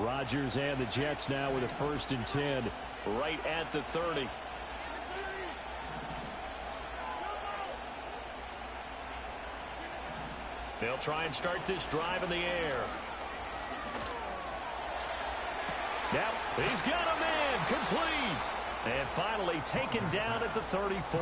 Rodgers and the Jets now with a 1st and 10. Right at the 30. They'll try and start this drive in the air. Yep, he's got him in. Complete. And finally taken down at the 34.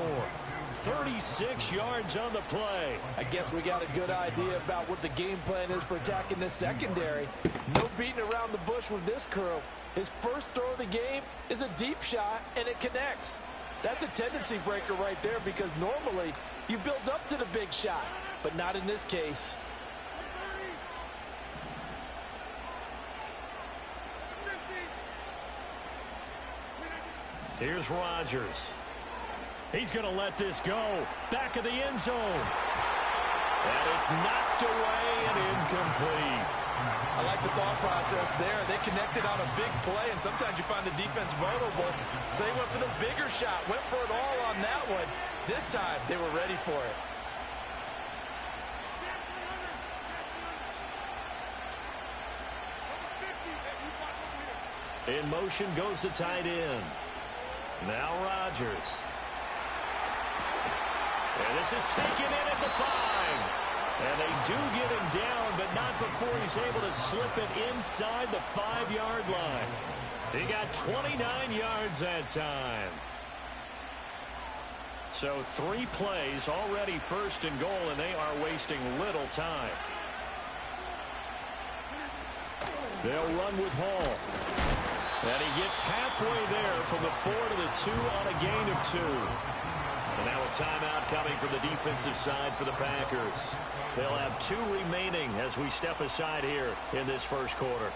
36 yards on the play. I guess we got a good idea about what the game plan is for attacking this secondary. No beating around the bush with this crew. His first throw of the game is a deep shot, and it connects. That's a tendency breaker right there because normally you build up to the big shot, but not in this case. Here's Rodgers. He's going to let this go. Back of the end zone. And it's knocked away and incomplete. I like the thought process there. They connected on a big play, and sometimes you find the defense vulnerable. So they went for the bigger shot, went for it all on that one. This time, they were ready for it. In motion goes the tight end. Now Rodgers. And this is taken in at the 5. And they do get him down, but not before he's able to slip it inside the 5-yard line. He got 29 yards that time. So 3 plays already 1st and goal, and they are wasting little time. They'll run with Hall. And he gets halfway there from the 4 to the 2 on a gain of 2. And now a timeout coming from the defensive side for the Packers. They'll have 2 remaining as we step aside here in this first quarter.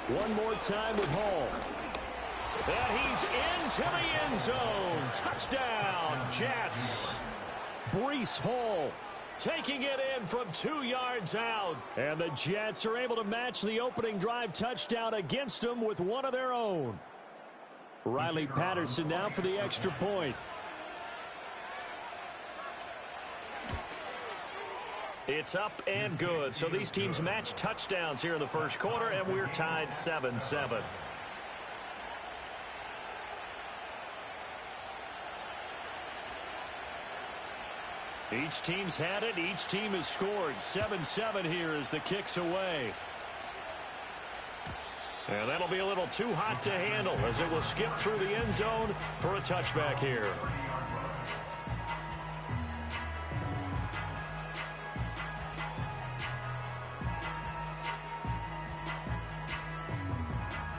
One more time with Hall. And he's into the end zone. Touchdown, Jets. Breece Hall taking it in from 2 yards out. And the Jets are able to match the opening drive touchdown against them with one of their own. Riley Patterson now for the extra point. It's up and good. So these teams match touchdowns here in the first quarter, and we're tied 7-7. Each team's had it. Each team has scored. 7-7 here as the kick's away. And that'll be a little too hot to handle as it will skip through the end zone for a touchback here.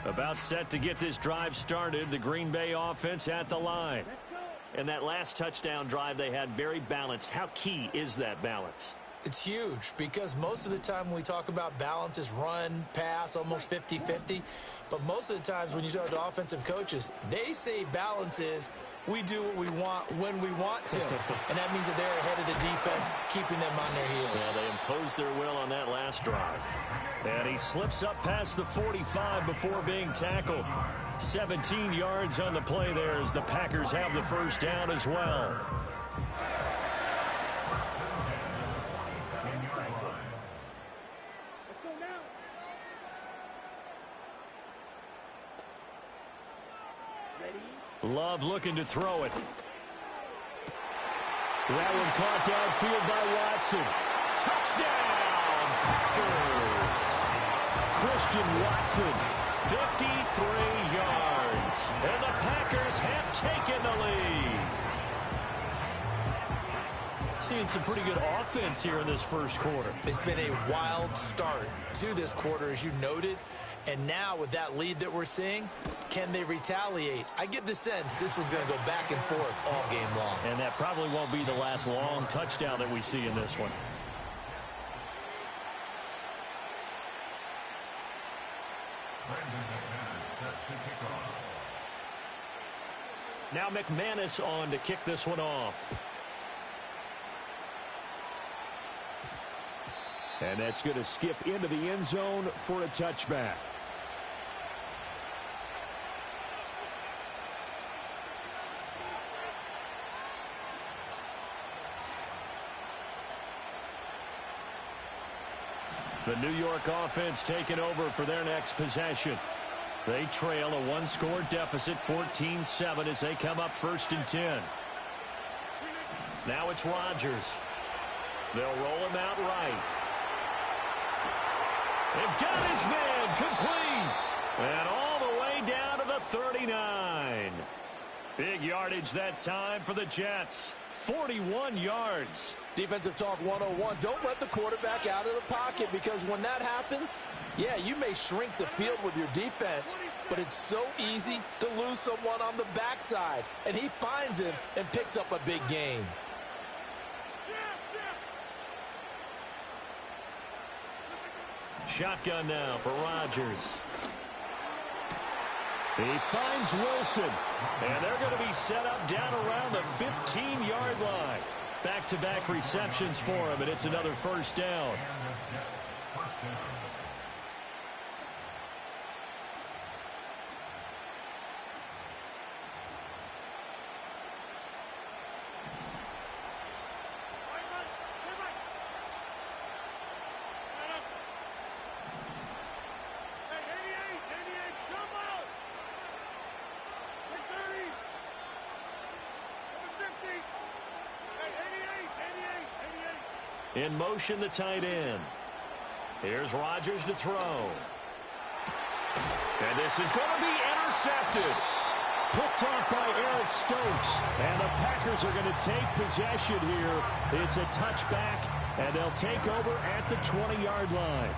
About set to get this drive started. The Green Bay offense at the line. And that last touchdown drive they had very balanced. How key is that balance? It's huge because most of the time when we talk about balance is run, pass, almost 50-50. But most of the times when you talk to offensive coaches, they say balance is we do what we want when we want to. And that means that they're ahead of the defense, keeping them on their heels. Yeah, they imposed their will on that last drive. And he slips up past the 45 before being tackled. 17 yards on the play there as the Packers have the first down as well. Love looking to throw it. That one caught downfield by Watson. Touchdown, Packers. Christian Watson, 53 yards. And the Packers have taken the lead. Seeing some pretty good offense here in this first quarter. It's been a wild start to this quarter, as you noted. And now with that lead that we're seeing, can they retaliate? I get the sense this one's going to go back and forth all game long. And that probably won't be the last long touchdown that we see in this one. Now McManus on to kick this one off. And that's going to skip into the end zone for a touchback. The New York offense taking over for their next possession. They trail a one-score deficit, 14-7, as they come up 1st and 10. Now it's Rodgers. They'll roll him out right. They've got his man complete. And all the way down to the 39. Big yardage that time for the Jets. 41 yards. Defensive talk 101. Don't let the quarterback out of the pocket, because when that happens, yeah, you may shrink the field with your defense, but it's so easy to lose someone on the backside. And he finds him and picks up a big gain. Shotgun now for Rodgers. He finds Wilson. And they're going to be set up down around the 15-yard line. Back-to-back receptions for him, and it's another 1st down. In motion, the tight end. Here's Rodgers to throw. And this is going to be intercepted. Picked off by Eric Stokes. And the Packers are going to take possession here. It's a touchback, and they'll take over at the 20-yard line.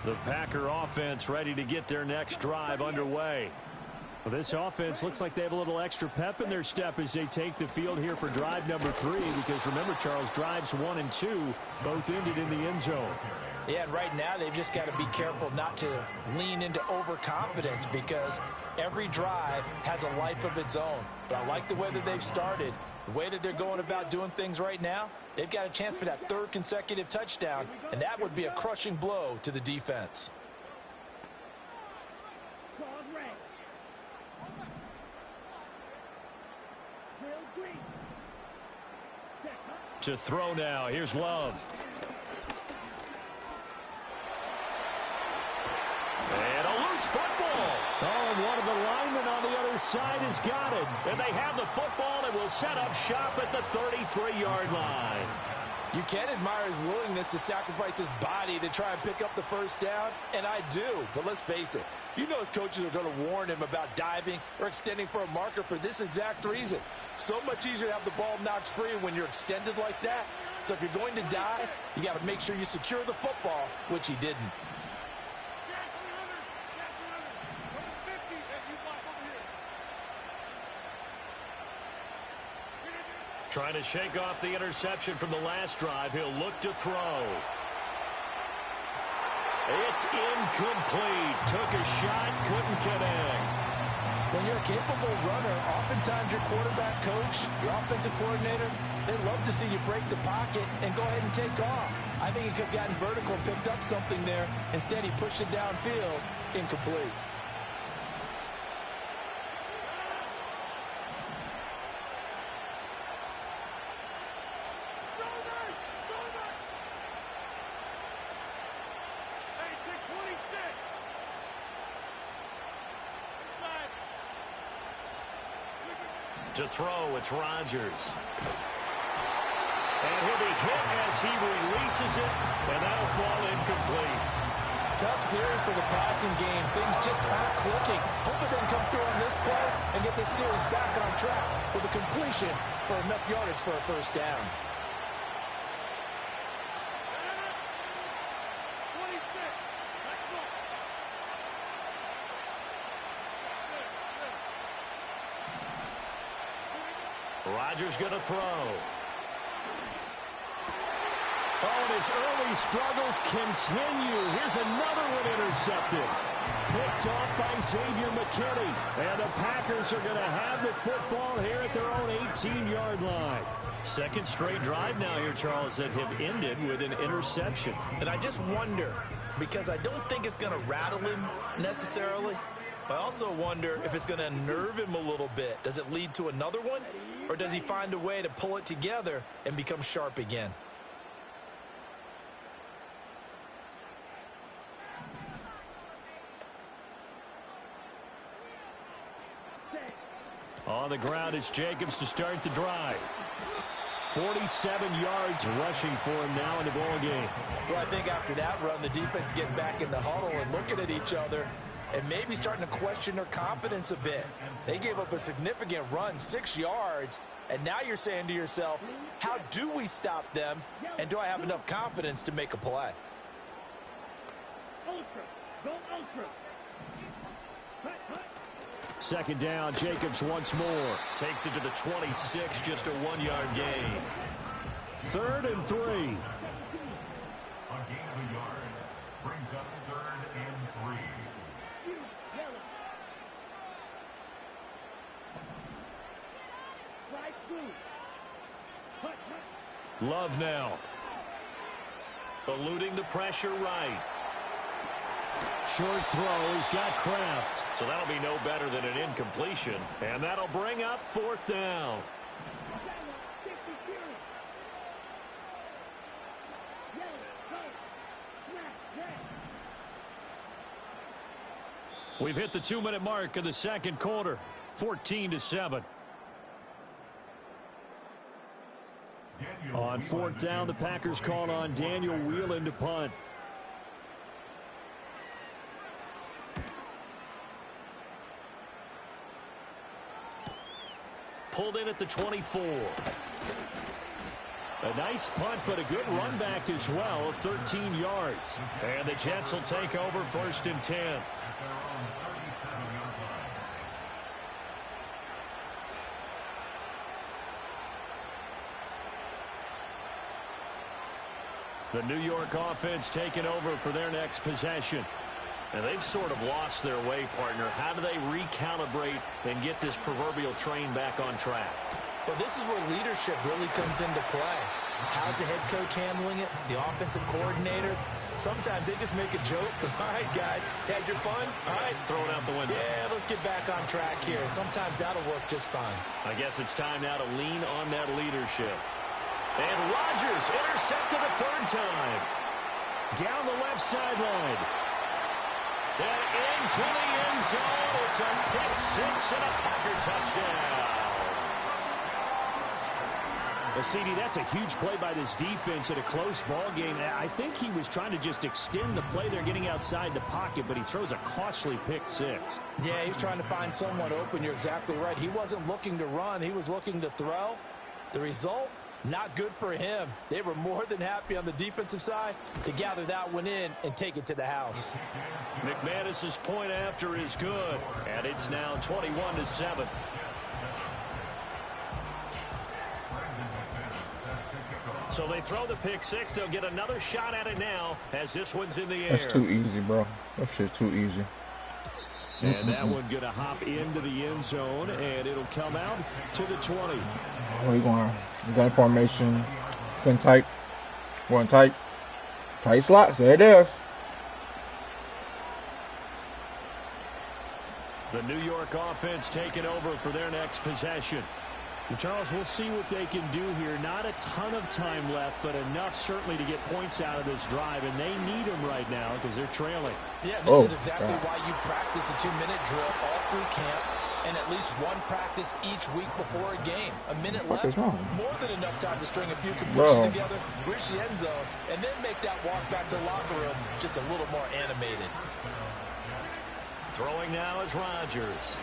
The Packer offense ready to get their next drive underway. Well, this offense looks like they have a little extra pep in their step as they take the field here for drive number 3, because remember, Charles, drives 1 and 2 both ended in the end zone. Yeah, and right now they've just got to be careful not to lean into overconfidence, because every drive has a life of its own. But I like the way that they've started, the way that they're going about doing things right now. They've got a chance for that 3rd consecutive touchdown, and that would be a crushing blow to the defense. To throw now, here's Love. And a loose football. Oh, and one of the linemen on the other side has got it. And they have the football and will set up shop at the 33-yard line. You can admire his willingness to sacrifice his body to try and pick up the 1st down, and I do. But let's face it, you know his coaches are going to warn him about diving or extending for a marker for this exact reason. So much easier to have the ball knocked free when you're extended like that. So if you're going to dive, you got to make sure you secure the football, which he didn't. Trying to shake off the interception from the last drive. He'll look to throw. It's incomplete. Took a shot, couldn't connect. When you're a capable runner, oftentimes your quarterback coach, your offensive coordinator, they love to see you break the pocket and go ahead and take off. I think he could have gotten vertical and picked up something there. Instead, he pushed it downfield. Incomplete. To throw, it's Rodgers. And he'll be hit as he releases it, and that'll fall incomplete. Tough series for the passing game. Things just aren't clicking. Hoping they can come through on this play and get this series back on track with a completion for enough yardage for a 1st down. Rodgers going to throw. Oh, and his early struggles continue. Here's another one intercepted. Picked off by Xavier McKinney. And the Packers are going to have the football here at their own 18-yard line. Second straight drive now here, Charles, that have ended with an interception. And I just wonder, because I don't think it's going to rattle him necessarily, but I also wonder if it's going to unnerve him a little bit. Does it lead to another one, or does he find a way to pull it together and become sharp again? On the ground, it's Jacobs to start the drive. 47 yards rushing for him now in the ball game. Well, I think after that run, the defense getting back in the huddle and looking at each other and maybe starting to question their confidence a bit. They gave up a significant run, 6 yards, and now you're saying to yourself, how do we stop them, and do I have enough confidence to make a play? Ultra. Go ultra. Second down, Jacobs once more. Takes it to the 26, just a 1-yard gain. 3rd and 3. A gain of a yard brings up 3rd and 3. Love now. Eluding the pressure right. Short throw, he's got Kraft. So that'll be no better than an incompletion. And that'll bring up 4th down. We've hit the 2-minute mark of the second quarter. 14-7. On 4th down, the Packers called on Daniel Whelan to punt. Pulled in at the 24. A nice punt, but a good run back as well, 13 yards. And the Jets will take over 1st and 10. The New York offense taking over for their next possession. And they've sort of lost their way, partner. How do they recalibrate and get this proverbial train back on track? Well, this is where leadership really comes into play. How's the head coach handling it? The offensive coordinator? Sometimes they just make a joke. All right, guys, had your fun? All right. Throw it out the window. Yeah, let's get back on track here. And sometimes that'll work just fine. I guess it's time now to lean on that leadership. And Rodgers intercepted a 3rd time. Down the left sideline. And into the end zone. It's a pick-6 and a Packer touchdown. Well, CD, that's a huge play by this defense in a close ball game. I think he was trying to just extend the play. They're getting outside the pocket, but he throws a costly pick-6. Yeah, he's trying to find someone open. You're exactly right. He wasn't looking to run. He was looking to throw. The result, not good for him. They were more than happy on the defensive side to gather that one in and take it to the house. McManus's point after is good, and it's now 21-7. So they throw the pick-6. They'll get another shot at it now as this one's in the air. That's too easy, bro. That shit's too easy. And that one going to hop into the end zone, and it'll come out to the 20. Where you going? Gun formation. Send tight. One tight. Tight slots. There it is. The New York offense taking over for their next possession. And Charles, we'll see what they can do here. Not a ton of time left, but enough certainly to get points out of this drive, and they need them right now because they're trailing. Yeah, this is exactly why you practice a 2-minute drill all through camp and at least one practice each week before a game. A minute left, more than enough time to string a few completions together, reach the end zone, and then make that walk back to the locker room just a little more animated. Throwing now is Rodgers.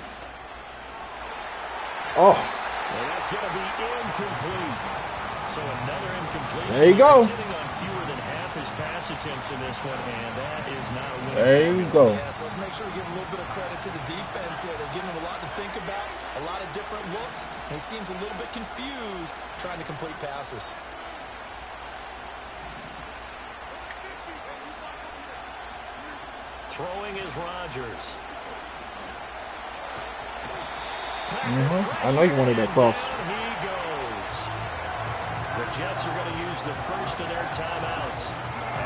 Oh. And that's going to be incomplete. So another incompletion. There you go. He's sitting on fewer than half his pass attempts in this one, and that is not a winning. There you go. Yeah, so let's make sure we give a little bit of credit to the defense here. They're giving him a lot to think about, a lot of different looks, and he seems a little bit confused trying to complete passes. Throwing is Rodgers. I know you wanted that cross. He goes. The Jets are going to use the first of their timeouts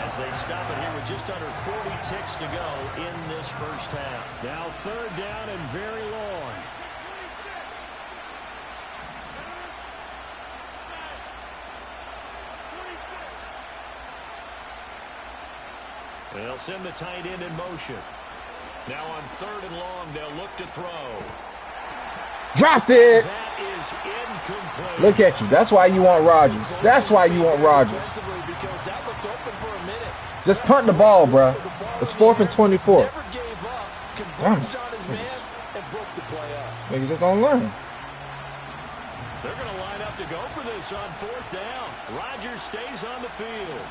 as they stop it here with just under 40 ticks to go in this first half. Now 3rd down and very long. They'll send the tight end in motion. Now on 3rd and long, they'll look to throw. Dropped it. That is incomplete. Look at you. That's why you want Rodgers. That's why you want Rodgers. Just punt the ball, bro. It's 4th and 24. Never gave up, converged on his man, and broke the play up. Niggas just don't learn. They're going to line up to go for this on 4th down. Rodgers stays on the field.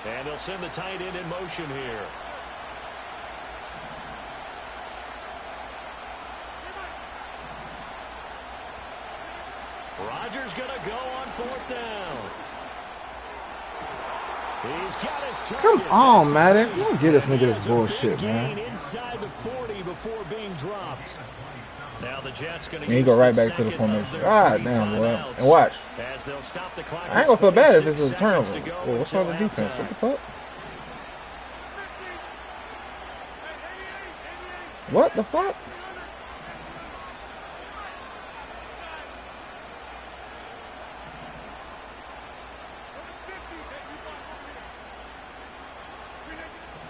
And they'll send the tight end in motion here. Rodgers going to go on 4th down. He's got his target. Come on, Madden. You don't get this nigga this bullshit, man. Inside the 40 before being dropped. Now the Jets going to And he go right back to the formation. God damn, boy. And watch. As they'll stop the clock. I ain't gonna feel bad if this is a turnover. Well, what's wrong with the defense? What the fuck? What the fuck?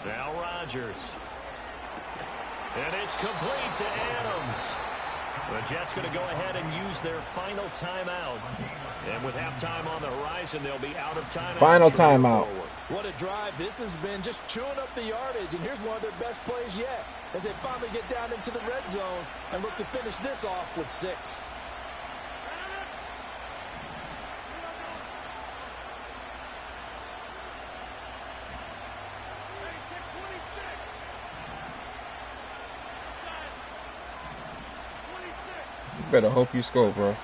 Now Rodgers. And it's complete to Adams. The Jets going to go ahead and use their final timeout. And with halftime on the horizon, they'll be out of timeout. Final timeout. What a drive this has been, just chewing up the yardage. And here's one of their best plays yet as they finally get down into the red zone and look to finish this off with 6. Better hope you score, bro.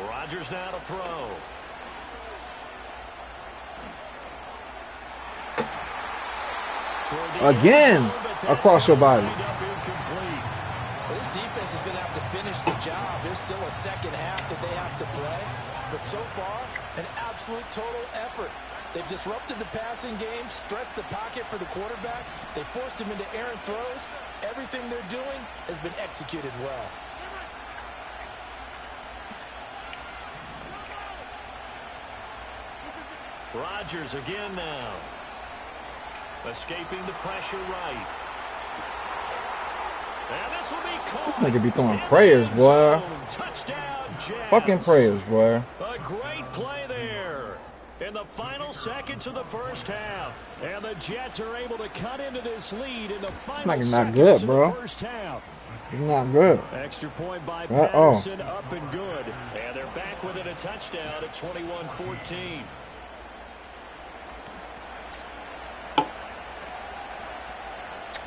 Rodgers now to throw. Again, across your body. This defense is going to have to finish the job. There's still a second half that they have to play. But so far, an absolute total effort. They've disrupted the passing game, stressed the pocket for the quarterback. They forced him into errant throws. Everything they're doing has been executed well. Rodgers again now. Escaping the pressure right. And this will be caught. This nigga be throwing prayers, boy. Touchdown, Jets. Fucking prayers, boy. A great play there in the final seconds of the first half. And the Jets are able to cut into this lead in the final This nigga seconds not good, of bro. the first half. He's not good. Extra point by Patterson, up and good. And they're back within a touchdown at 21-14.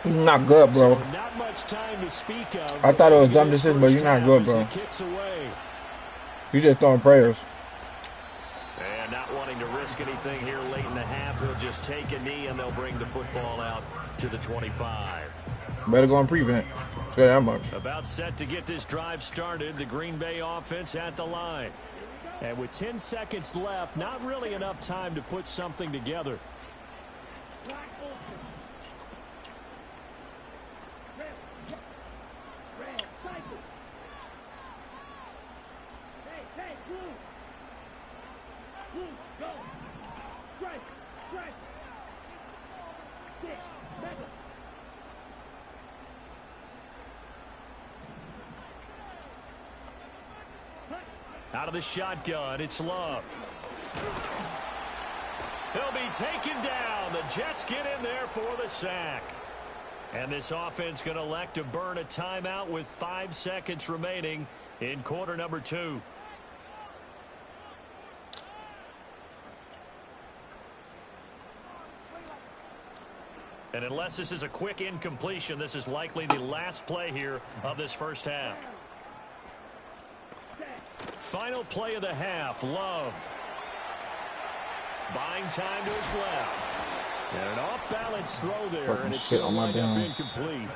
He's not good, bro. So not much time to speak of. I thought it was a dumb decision, but you're not good, bro. You just throwing prayers. And not wanting to risk anything here late in the half, he'll just take a knee and they'll bring the football out to the 25. Better go and prevent. Say that much. About set to get this drive started, the Green Bay offense at the line. And with 10 seconds left, not really enough time to put something together. Out of the shotgun, it's Love. He'll be taken down. The Jets get in there for the sack. And this offense going to elect to burn a timeout with 5 seconds remaining in quarter number 2. And unless this is a quick incompletion, this is likely the last play here of this first half. Final play of the half. Love. Buying time to his left. And an off-balance throw there, and it's going to wind up incomplete.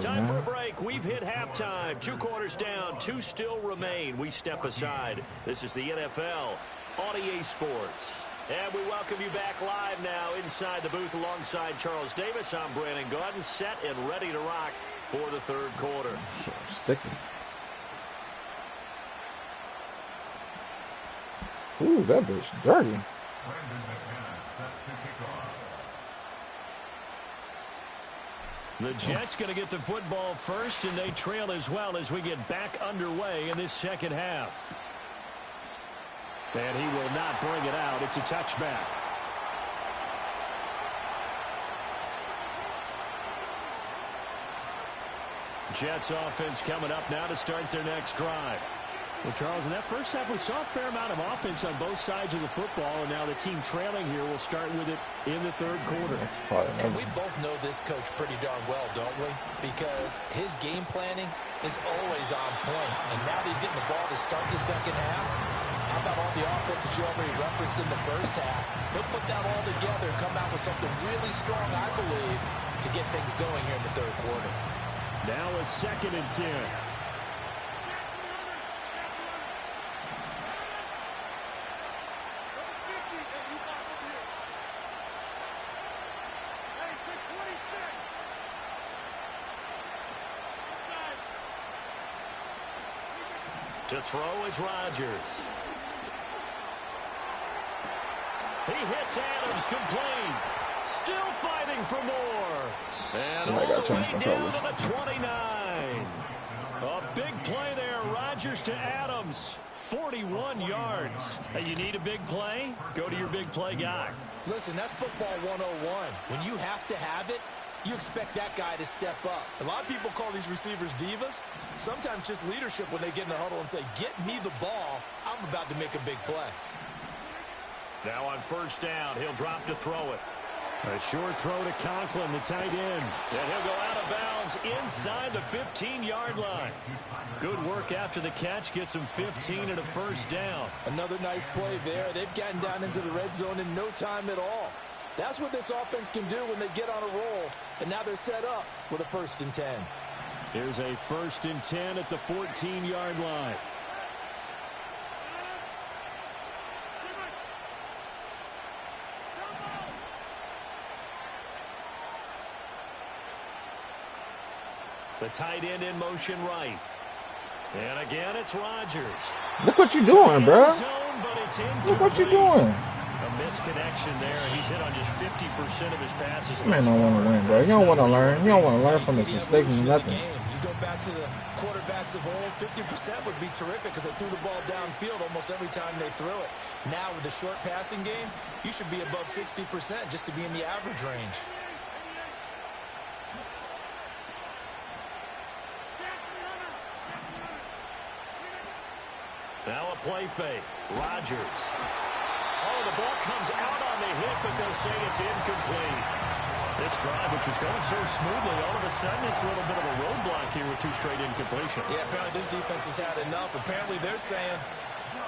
Time for a break. We've hit halftime. 2 quarters down. 2 still remain. We step aside. This is the NFL on EA Sports. And we welcome you back live now inside the booth alongside Charles Davis. I'm Brandon Gaudin, set and ready to rock for the third quarter. Sticky. Ooh, that bitch dirty. The Jets going to get the football first, and they trail as well as we get back underway in this second half. And he will not bring it out. It's a touchback. Jets offense coming up now to start their next drive. Well, Charles, in that first half, we saw a fair amount of offense on both sides of the football, and now the team trailing here will start with it in the third quarter. And we both know this coach pretty darn well, don't we? Because his game planning is always on point, and now that he's getting the ball to start the second half, how about all the offense that you already referenced in the first half? He'll put that all together and come out with something really strong, I believe, to get things going here in the third quarter. Now a 2nd and 10. To throw is Rodgers. He hits Adams complete. Still fighting for more. And all the way down to the 29. A big play there. Rodgers to Adams. 41 yards. Hey, you need a big play? Go to your big play guy. Listen, that's football 101. When you have to have it, you expect that guy to step up. A lot of people call these receivers divas. Sometimes just leadership when they get in the huddle and say, get me the ball. I'm about to make a big play. Now on first down, he'll drop to throw it. A short throw to Conklin, the tight end. And he'll go out of bounds inside the 15-yard line. Good work after the catch. Gets him 15 and a first down. Another nice play there. They've gotten down into the red zone in no time at all. That's what this offense can do when they get on a roll. And now they're set up with a 1st and 10. Here's a 1st and 10 at the 14-yard line. The tight end in motion right. And again, it's Rodgers. Look what you're doing, bro. Look what you're doing. A misconnection there. He's hit on just 50% of his passes. Man, don't want to win, bro. You don't want to learn. You don't want to learn from his mistakes and nothing. You go back to the quarterbacks of old, 50% would be terrific because they threw the ball downfield almost every time they threw it. Now with the short passing game, you should be above 60% just to be in the average range. Now a play fake. Rodgers. Oh, the ball comes out on the hit, but they'll say it's incomplete. This drive, which was going so smoothly, all of a sudden it's a little bit of a roadblock here with 2 straight incompletions. Yeah, apparently this defense has had enough. Apparently they're saying,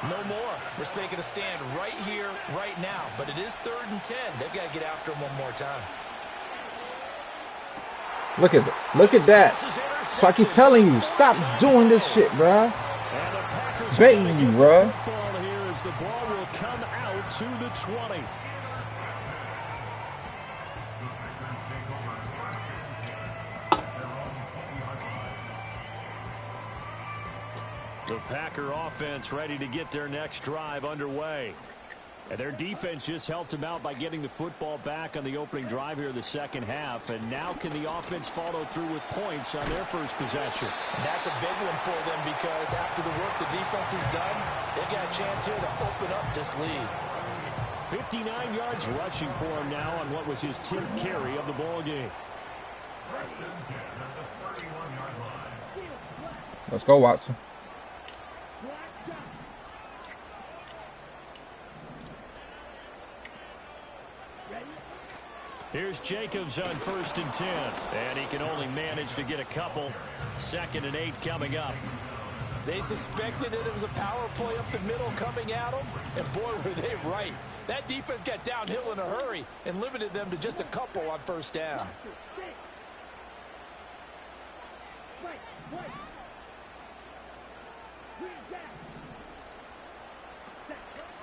no more. We're taking a stand right here, right now. But it is 3rd and 10. They've got to get after him one more time. Look at it. Look at that. So I keep telling you, stop doing this shit, bro. Baiting you, bro. Here as the ball will come out to the 20. The Packer offense ready to get their next drive underway. And their defense just helped them out by getting the football back on the opening drive here in the second half. And now can the offense follow through with points on their first possession? And that's a big one for them because after the work the defense has done, they've got a chance here to open up this lead. 59 yards rushing for him now on what was his 10th carry of the ball game. Let's go, Watson. Here's Jacobs on 1st and 10. And he can only manage to get a couple. 2nd and 8 coming up. They suspected it was a power play up the middle coming at them, and boy, were they right. That defense got downhill in a hurry and limited them to just a couple on first down.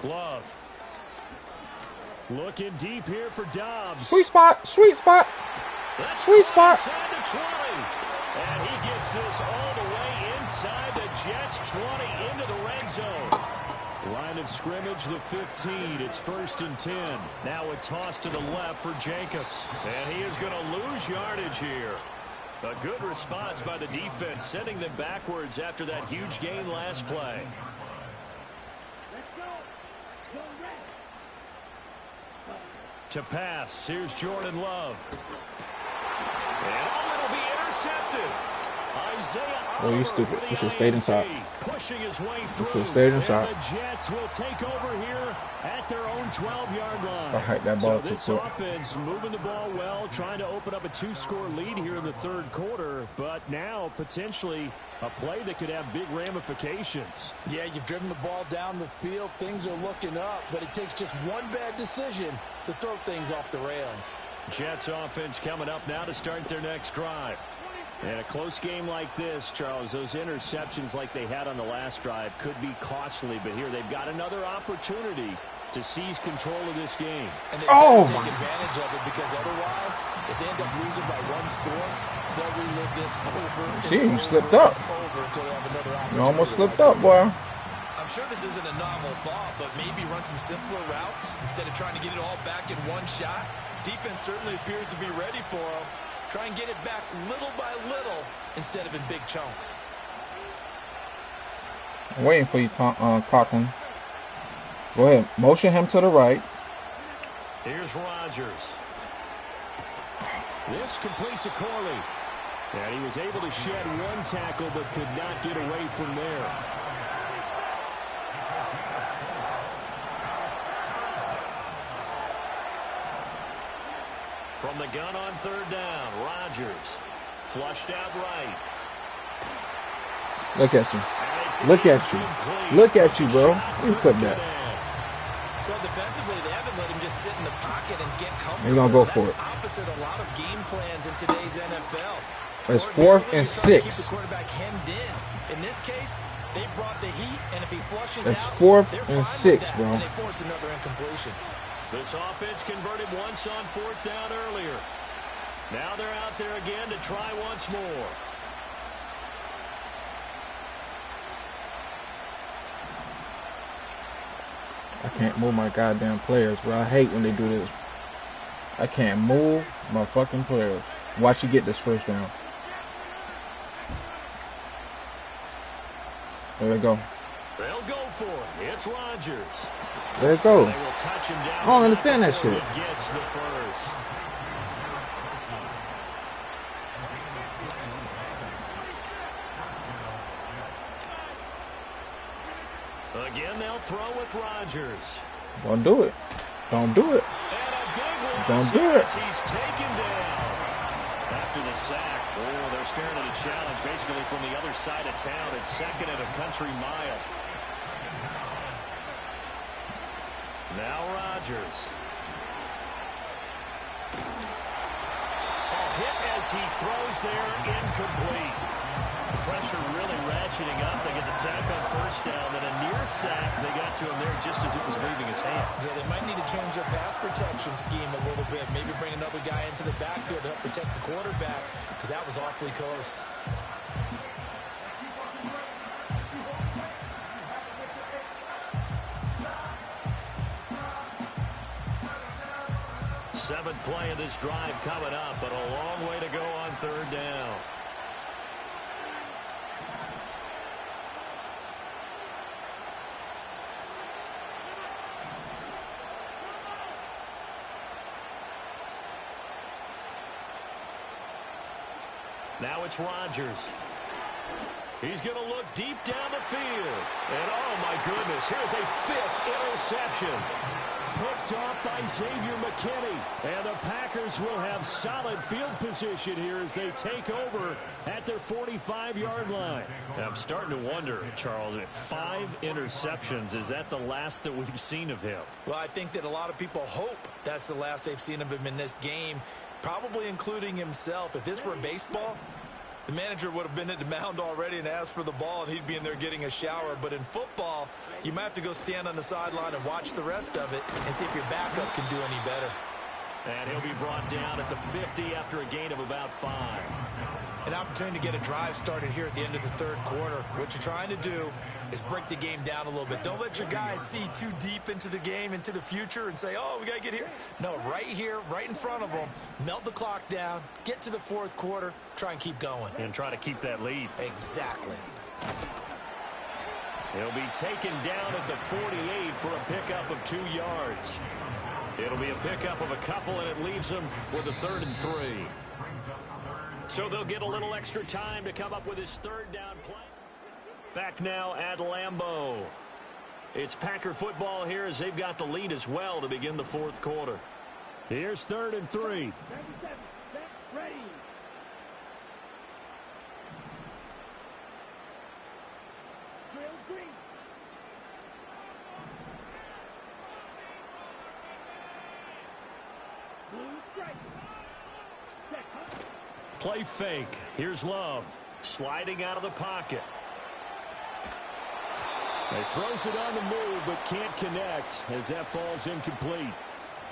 Love. Looking deep here for Dobbs. Sweet spot. Sweet spot. Sweet spot. And he gets this all the way inside the Jets 20 into the red zone. Line of scrimmage, the 15. It's 1st and 10. Now a toss to the left for Jacobs. And he is going to lose yardage here. A good response by the defense, sending them backwards after that huge gain last play. To pass, here's Jordan Love. And it'll be intercepted. Oh, you stupid. You should have stayed inside. Pushing his way through. You should have stayed inside. And the Jets will take over here at their own 12-yard line. I hiked that ball so this offense moving the ball well, trying to open up a 2-score lead here in the third quarter, but now potentially a play that could have big ramifications. Yeah, you've driven the ball down the field. Things are looking up, but it takes just one bad decision to throw things off the rails. Jets offense coming up now to start their next drive. And a close game like this, Charles, those interceptions like they had on the last drive could be costly, but here they've got another opportunity to seize control of this game. And they've got to take advantage of it, because otherwise, if they end up losing by 1 score, they'll relive this over you slipped up. until they have another opportunity. You almost slipped up, boy. I'm sure this isn't a novel thought, but maybe run some simpler routes instead of trying to get it all back in one shot. Defense certainly appears to be ready for them. Try and get it back little by little instead of in big chunks. I'm waiting for you, Coughlin. Go ahead. Motion him to the right. Here's Rodgers. This completes a Corley. And he was able to shed 1 tackle but could not get away from there. From the gun on 3rd down, Rodgers flushed out right. Look at you. Look at you. Look at you, bro. You clip that. Well, defensively, they haven't let him just sit in the pocket and get comfortable. He's going to go for it. That's opposite a lot of game plans in today's NFL. It's 4th and 6. Keep the quarterback hemmed in. In this case, they brought the heat, and if he flushes it's out, 4th they're and fine 6, with that, bro. and they force another incompletion. This offense converted once on 4th down earlier. Now they're out there again to try once more. I can't move my goddamn players, bro. I hate when they do this. I can't move my fucking players. Watch you get this 1st down. There we go. They'll go for it. It's Rodgers. There you go. They will touch him down. I don't understand that shit. He gets the 1st. Again, they'll throw with Rodgers. Don't do it. Don't do it. And a big one. Don't do it. He's taken down. After the sack, they're staring at a challenge basically from the other side of town. It's 2nd and a country mile. Now Rodgers. A hit as he throws there, incomplete. Pressure really ratcheting up. They get the sack on 1st down, then a near sack. They got to him there just as it was leaving his hand. Yeah, they might need to change their pass protection scheme a little bit. Maybe bring another guy into the backfield to help protect the quarterback, because that was awfully close. Seventh play of this drive coming up, but a long way to go on 3rd down. Now it's Rodgers. He's going to look deep down the field. And, oh, my goodness, here's a 5th interception. picked off by Xavier McKinney. And the Packers will have solid field position here as they take over at their 45-yard line. I'm starting to wonder, Charles, if 5 interceptions, is that the last that we've seen of him? Well, I think that a lot of people hope that's the last they've seen of him in this game, probably including himself. If this were baseball, the manager would have been at the mound already and asked for the ball, and he'd be in there getting a shower. But in football, you might have to go stand on the sideline and watch the rest of it and see if your backup can do any better. And he'll be brought down at the 50 after a gain of about 5. An opportunity to get a drive started here at the end of the third quarter. What you're trying to do is break the game down a little bit. Don't let your guys see too deep into the game, into the future, and say, oh, we got to get here. No, right here, right in front of them, melt the clock down, get to the fourth quarter, try and keep going. And try to keep that lead. Exactly. He'll be taken down at the 48 for a pickup of 2 yards. It'll be a pickup of a couple, and it leaves them with a 3rd and 3. So they'll get a little extra time to come up with his 3rd down play. Back now at Lambeau. It's Packer football here as they've got the lead as well to begin the 4th quarter. Here's 3rd and 3. Play fake. Here's Love. Sliding out of the pocket. They throws it on the move, but can't connect as that falls incomplete.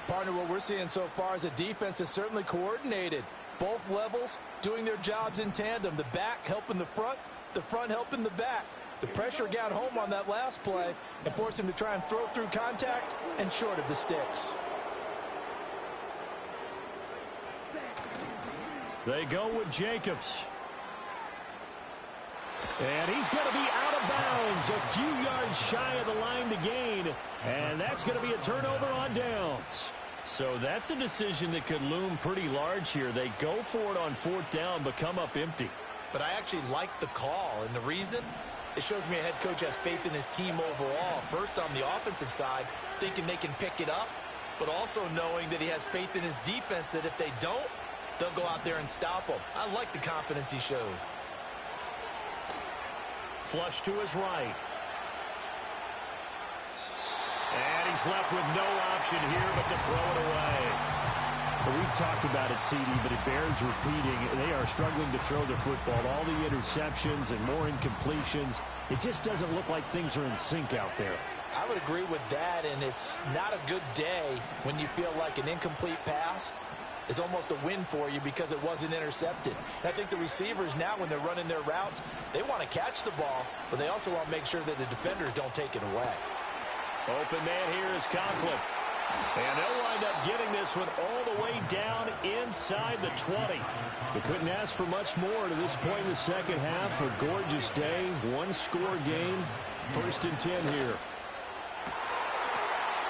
Partner, what we're seeing so far is the defense is certainly coordinated. Both levels doing their jobs in tandem. The back helping the front helping the back. The pressure got home on that last play and forced him to try and throw through contact and short of the sticks. They go with Jacobs. And he's going to be out of bounds, a few yards shy of the line to gain. And that's going to be a turnover on downs. So that's a decision that could loom pretty large here. They go for it on 4th down, but come up empty. But I actually like the call, and the reason? It shows me a head coach has faith in his team overall. First, on the offensive side, thinking they can pick it up, but also knowing that he has faith in his defense that if they don't, they'll go out there and stop them. I like the confidence he showed. Flush to his right. And he's left with no option here but to throw it away. Well, we've talked about it, CD, but it bears repeating. They are struggling to throw the football. All the interceptions and more incompletions. It just doesn't look like things are in sync out there. I would agree with that, and it's not a good day when you feel like an incomplete pass is almost a win for you because it wasn't intercepted. And I think the receivers now, when they're running their routes, they want to catch the ball, but they also want to make sure that the defenders don't take it away. Open man here is Conklin. And they'll wind up getting this one all the way down inside the 20. They couldn't ask for much more to this point in the second half. A gorgeous day, 1-score game. 1st and 10 here.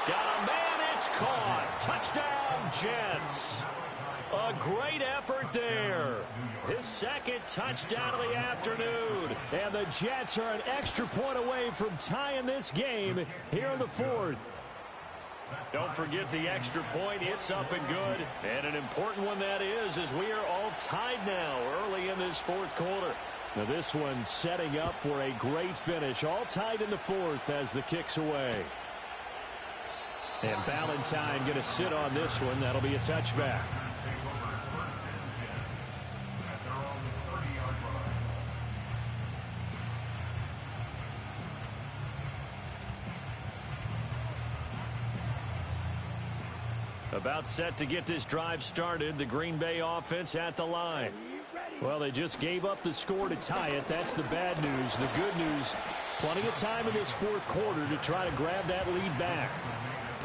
Got a man, it's caught. Touchdown, Jets. A great effort there. His 2nd touchdown of the afternoon. And the Jets are an extra point away from tying this game here in the 4th. Don't forget the extra point. It's up and good. And an important one that is, as we are all tied now early in this 4th quarter. Now this one setting up for a great finish. All tied in the 4th as the kick's away. And Ballantyne going to sit on this one. That'll be a touchback. About set to get this drive started. The Green Bay offense at the line. Well, they just gave up the score to tie it. That's the bad news. The good news, plenty of time in this 4th quarter to try to grab that lead back.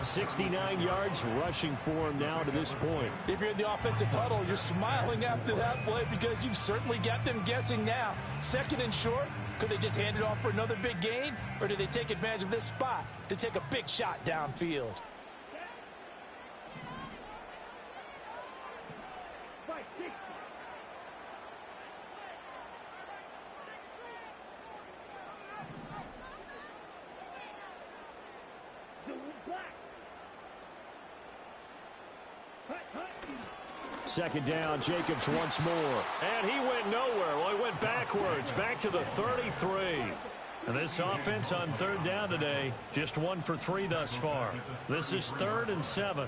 69 yards rushing for him now to this point. If you're in the offensive huddle, you're smiling after that play because you've certainly got them guessing now. 2nd and short, could they just hand it off for another big gain? Or do they take advantage of this spot to take a big shot downfield? second down. Jacobs once more. And he went nowhere. Well, he went backwards, back to the 33. And this offense on third down today, just 1 for 3 thus far. This is 3rd and 7.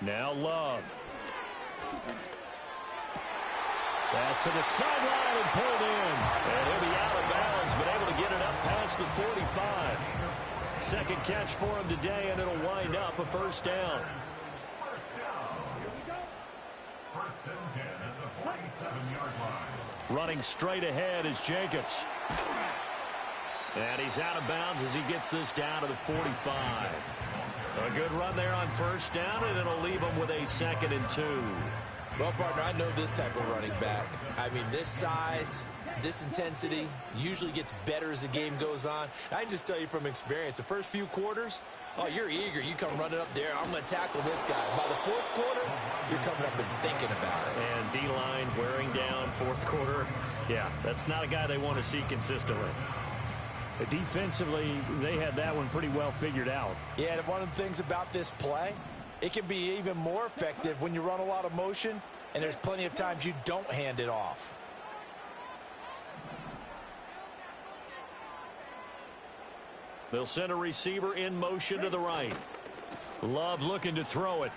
Now Love. Pass to the sideline and pulled in. And he'll be out of bounds, but able to get it up past the 45. Second catch for him today, and it'll wind up a first down. First and 10 at the 47-yard line. Running straight ahead is Jacobs. And he's out of bounds as he gets this down to the 45. A good run there on first down, and it'll leave him with a 2nd and 2. Well, partner, I know this type of running back. I mean, this size, this intensity usually gets better as the game goes on. I can just tell you from experience, the first few quarters, oh, you're eager. You come running up there, I'm going to tackle this guy. By the 4th quarter, you're coming up and thinking about it. And D-line wearing down 4th quarter. Yeah, that's not a guy they want to see consistently. Defensively, they had that one pretty well figured out. Yeah, and one of the things about this play, it can be even more effective when you run a lot of motion, and there's plenty of times you don't hand it off. They'll send a receiver in motion to the right. Love looking to throw it.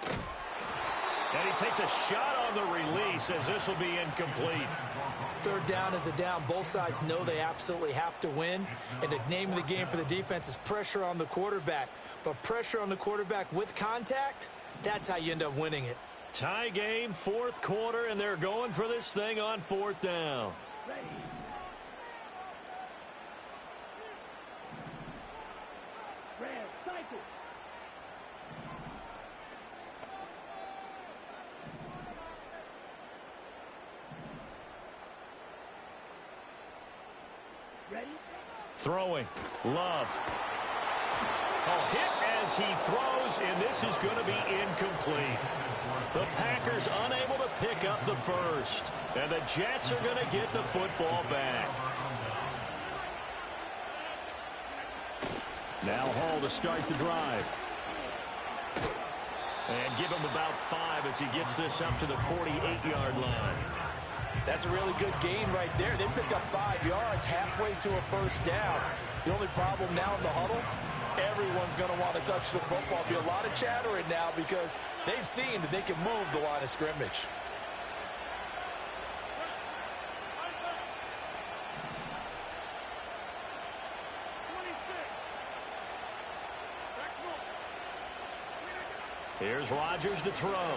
And he takes a shot on the release as this will be incomplete. Third down is a down. Both sides know they absolutely have to win. And the name of the game for the defense is pressure on the quarterback. But pressure on the quarterback with contact, that's how you end up winning it. Tie game, 4th quarter, and they're going for this thing on 4th down. Throwing. Love. Oh, hit as he throws, and this is going to be incomplete. The Packers unable to pick up the first. And the Jets are going to get the football back. Now Hall to start the drive. And give him about 5 as he gets this up to the 48-yard line. That's a really good gain right there. They pick up 5 yards halfway to a first down. The only problem now in the huddle, everyone's going to want to touch the football. Be a lot of chattering now because they've seen that they can move the line of scrimmage. Here's Rodgers to throw.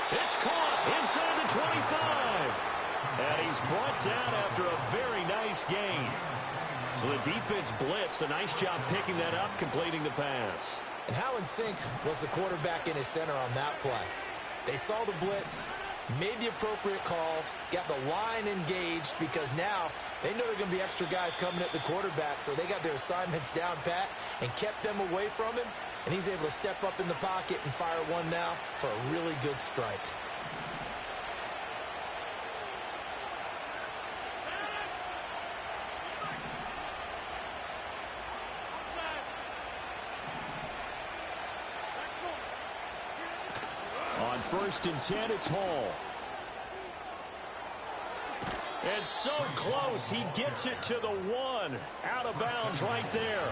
It's caught inside the 25. And he's brought down after a very nice gain. So the defense blitzed. A nice job picking that up, completing the pass. And Howland Sink was the quarterback in his center on that play. They saw the blitz, made the appropriate calls, got the line engaged because now they know there are going to be extra guys coming at the quarterback. So they got their assignments down pat and kept them away from him. And he's able to step up in the pocket and fire one now for a really good strike. On 1st and 10, it's Hall. It's so close, he gets it to the 1. Out of bounds right there.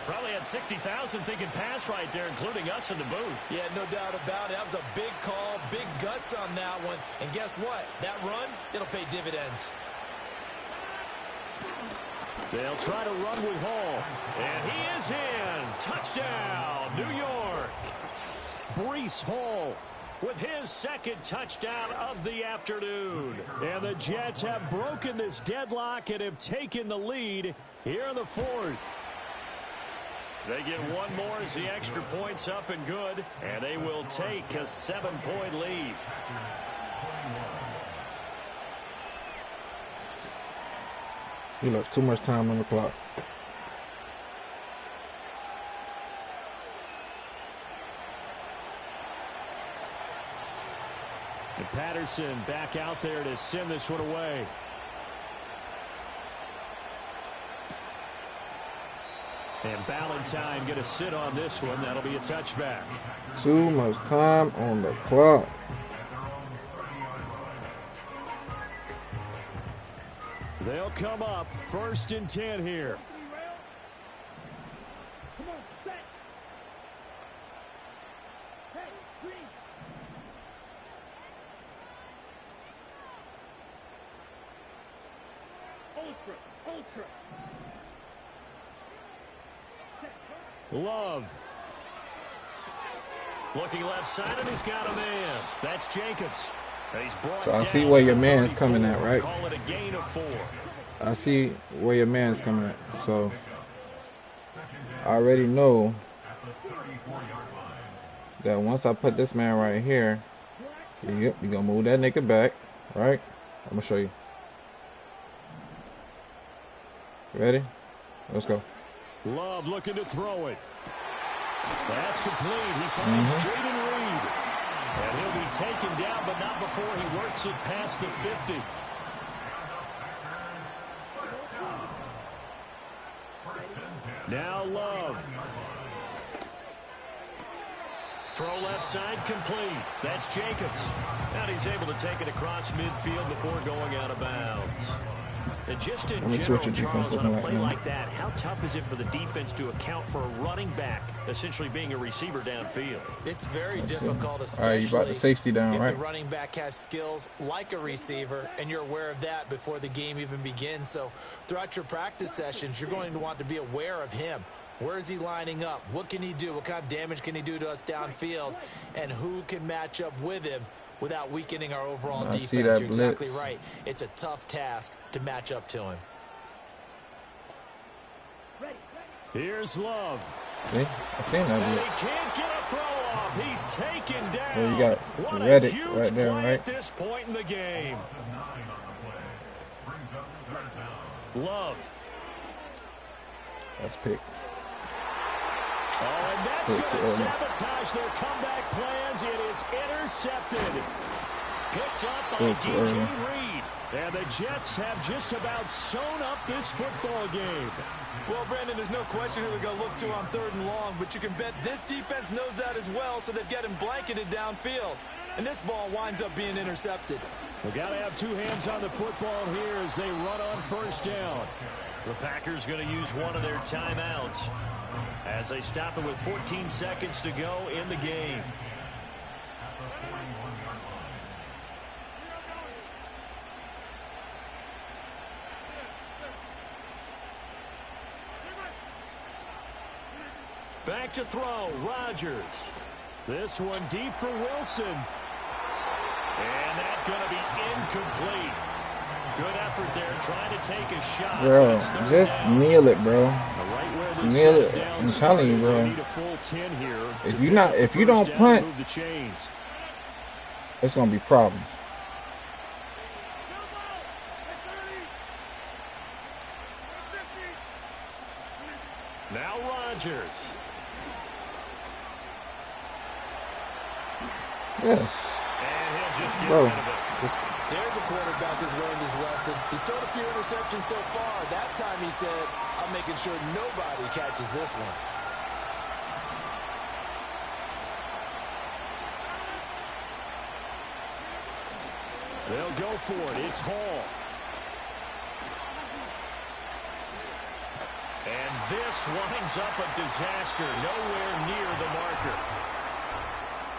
Probably had 60,000 thinking pass right there, including us in the booth. Yeah, no doubt about it. That was a big call, big guts on that one. And guess what? That run, it'll pay dividends. They'll try to run with Hall. And he is in. Touchdown, New York. Breece Hall with his 2nd touchdown of the afternoon. And the Jets have broken this deadlock and have taken the lead here in the 4th. They get one more as the extra point's up and good, and they will take a 7-point lead. He left too much time on the clock. And Patterson back out there to send this one away. And Ballantyne going to sit on this one. That'll be a touchback. Too much time on the clock. They'll come up 1st and 10 here. Love. Looking left side, and he's got a man. That's Jacobs. And he's brought So I down see where your at the man's 34. coming at, right? Call it a gain of 4. I see where your man's coming at. So I already know that once I put this man right here, yep, you're gonna move that nigga back, right? I'm gonna show you. Ready? Let's go. Love looking to throw it. That's complete. He finds Jayden Reed. And he'll be taken down, but not before he works it past the 50. Now Love. Throw left side complete. That's Jacobs. And he's able to take it across midfield before going out of bounds. And just in general, Charles, on a play like that, how tough is it for the defense to account for a running back essentially being a receiver downfield? It's very difficult, especially all right, you brought the safety down, if right? the running back has skills like a receiver, and you're aware of that before the game even begins. So throughout your practice sessions, you're going to want to be aware of him. Where is he lining up? What can he do? What kind of damage can he do to us downfield? And who can match up with him without weakening our overall defense? You're exactly right. It's a tough task to match up to him. Here's Love. See? I seen that. And he can't get a throw off. He's taken down. There you got what Reddick a huge right there, play right? at this point in the game. Love. That's pick. Oh, and that's going to sabotage their comeback plans. It is intercepted. Picked up by DJ Reed. And the Jets have just about sewn up this football game. Well, Brandon, there's no question who they're going to look to on 3rd and long, but you can bet this defense knows that as well, so they've got him blanketed downfield. And this ball winds up being intercepted. We've got to have 2 hands on the football here as they run on 1st down. The Packers going to use one of their timeouts as they stop it with 14 seconds to go in the game. Back to throw, Rodgers. This one deep for Wilson. And that's going to be incomplete. Good effort there, trying to take a shot. Bro, just kneel it, bro. Right kneel it. I'm telling you, bro. If you don't punt, it's gonna be problems. Now Rodgers. Yes. And he'll just get bro. rid of it. There's a quarterback who's learned his lesson. He's thrown a few interceptions so far. That time he said, I'm making sure nobody catches this one. They'll go for it. It's Hall. And this winds up a disaster. Nowhere near the marker.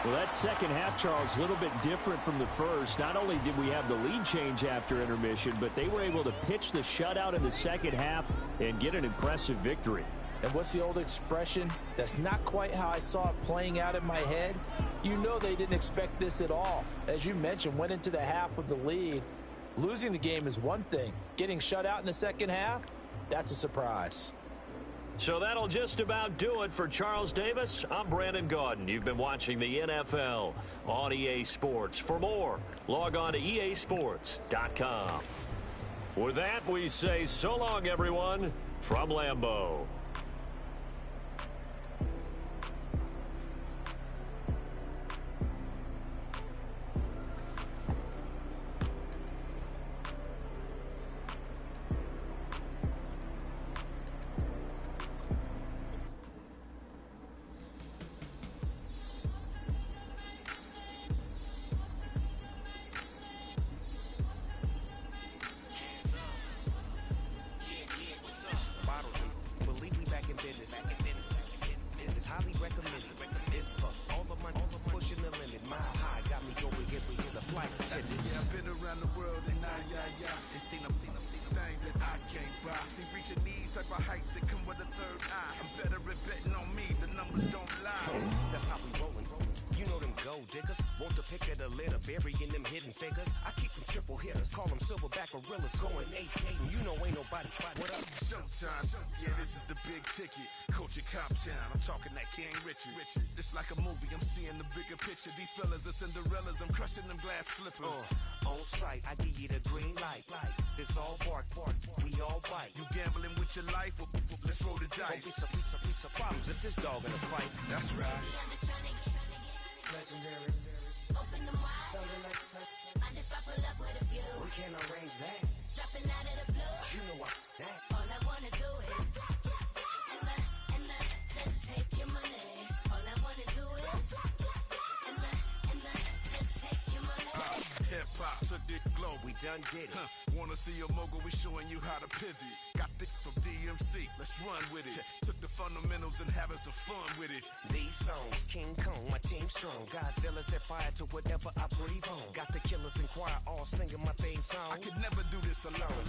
Well, that second half, Charles, a little bit different from the first. Not only did we have the lead change after intermission, but they were able to pitch the shutout in the second half and get an impressive victory. And what's the old expression? That's not quite how I saw it playing out in my head. You know they didn't expect this at all. As you mentioned, went into the half with the lead. Losing the game is one thing. Getting shut out in the second half, that's a surprise. So that'll just about do it for Charles Davis. I'm Brandon Gaudin. You've been watching the NFL on EA Sports. For more, log on to easports.com. With that, we say so long, everyone, from Lambeau. They seen a thing that I can't buy. See, reaching these type of heights, it come with a third eye. I'm better at betting on me, the numbers don't lie. That's how we rollin'. You know them gold diggers, want to pick at a litter, burying them hidden figures. I keep them triple hitters, call them silverback gorillas, going 8-8, and you know ain't nobody. What up? Showtime, yeah, this is the big ticket. Culture Cop Town, I'm talking that King Richard. It's like a movie, I'm seeing the bigger picture. These fellas are Cinderellas, I'm crushing them glass slippers. On sight, I give you the green light. It's all bark, we all bite. You gambling with your life? Well, let's roll the dice. Don't be piece of problems if this dog in a fight. That's right. Legendary. Open them wide. Something like I just pull up with a few. we can't arrange that. Dropping out of the blue. You know what that. All I wanna do is and just take your money. All I wanna do is and just take your money. Hip-hop took this globe. We done did it. Wanna see a mogul? We showing you how to pivot. Got this from DMC. Let's run with it. Took the fundamentals and having some fun with it. These songs, King Kong, my team strong. Godzilla set fire to whatever I breathe on. Got the killers in choir all singing my theme song. I could never do this alone.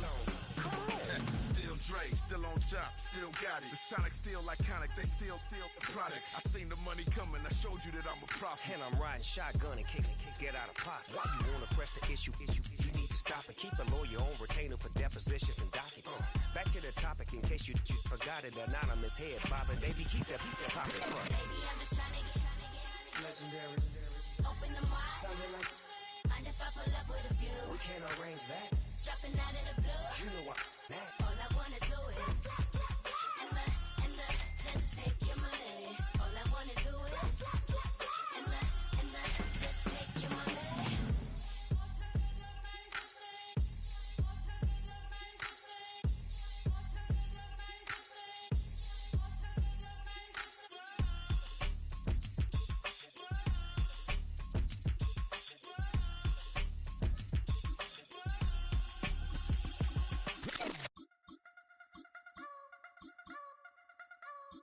Still Dre, still on top, still got it. The Sonic still iconic, they still the product. I seen the money coming, I showed you that I'm a prophet. And I'm riding shotgun in case get out of pocket. Why you wanna press the issue? You need to stop and keep a lawyer on retainer for depositions and dockets. Back to the topic in case you forgot it. Anonymous head bobbing, baby, keep that pocket front. Baby, I'm just trying to get Legendary. open them wide. Something like Mind if I pull up with a few? we can't arrange that. Dropping out of the blue. You know what that. All I wanna do is and just take your money. All I wanna do is and just take your money.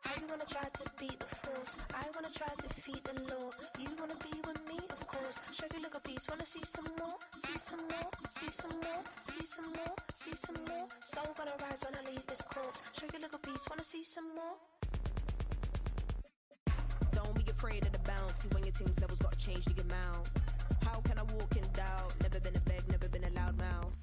I wanna try to beat the force. I wanna try to defeat the law. You wanna be with me, of course. Show you look a piece. Wanna see some more? See some more? See some more? See some more? See some more? Soul gonna rise when I leave this corpse. Show you look a piece. Wanna see some more? Don't be afraid of the bounce. See when your things levels gotta change to your mouth. How can I walk in doubt? Never been a beg, never been a loud mouth.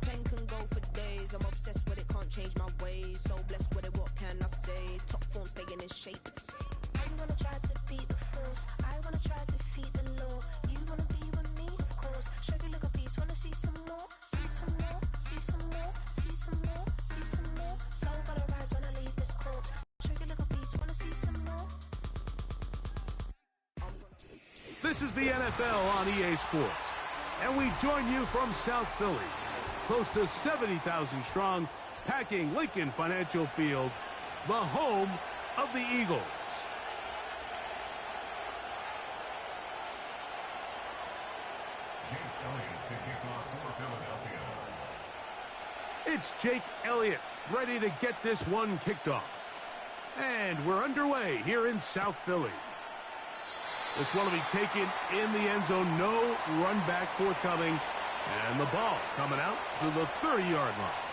Pen can go for days. I'm obsessed with it, can't change my ways. So blessed with it, what can I say? Top form staying in shape. I wanna try to beat the force. I wanna try to defeat the law. You wanna be with me, of course. Show you look a piece. Wanna see some more? See some more? See some more? See some more? See some more? Soul gonna rise when I leave this corpse. Show you look a piece. Wanna see some more? This is the NFL on EA Sports, and we join you from South Philly, close to 70,000 strong, packing Lincoln Financial Field, the home of the Eagles. Jake Elliott to kick off for Philadelphia. It's Jake Elliott ready to get this one kicked off. And we're underway here in South Philly. This one will be taken in the end zone. No run back forthcoming. And the ball coming out to the 30-yard line.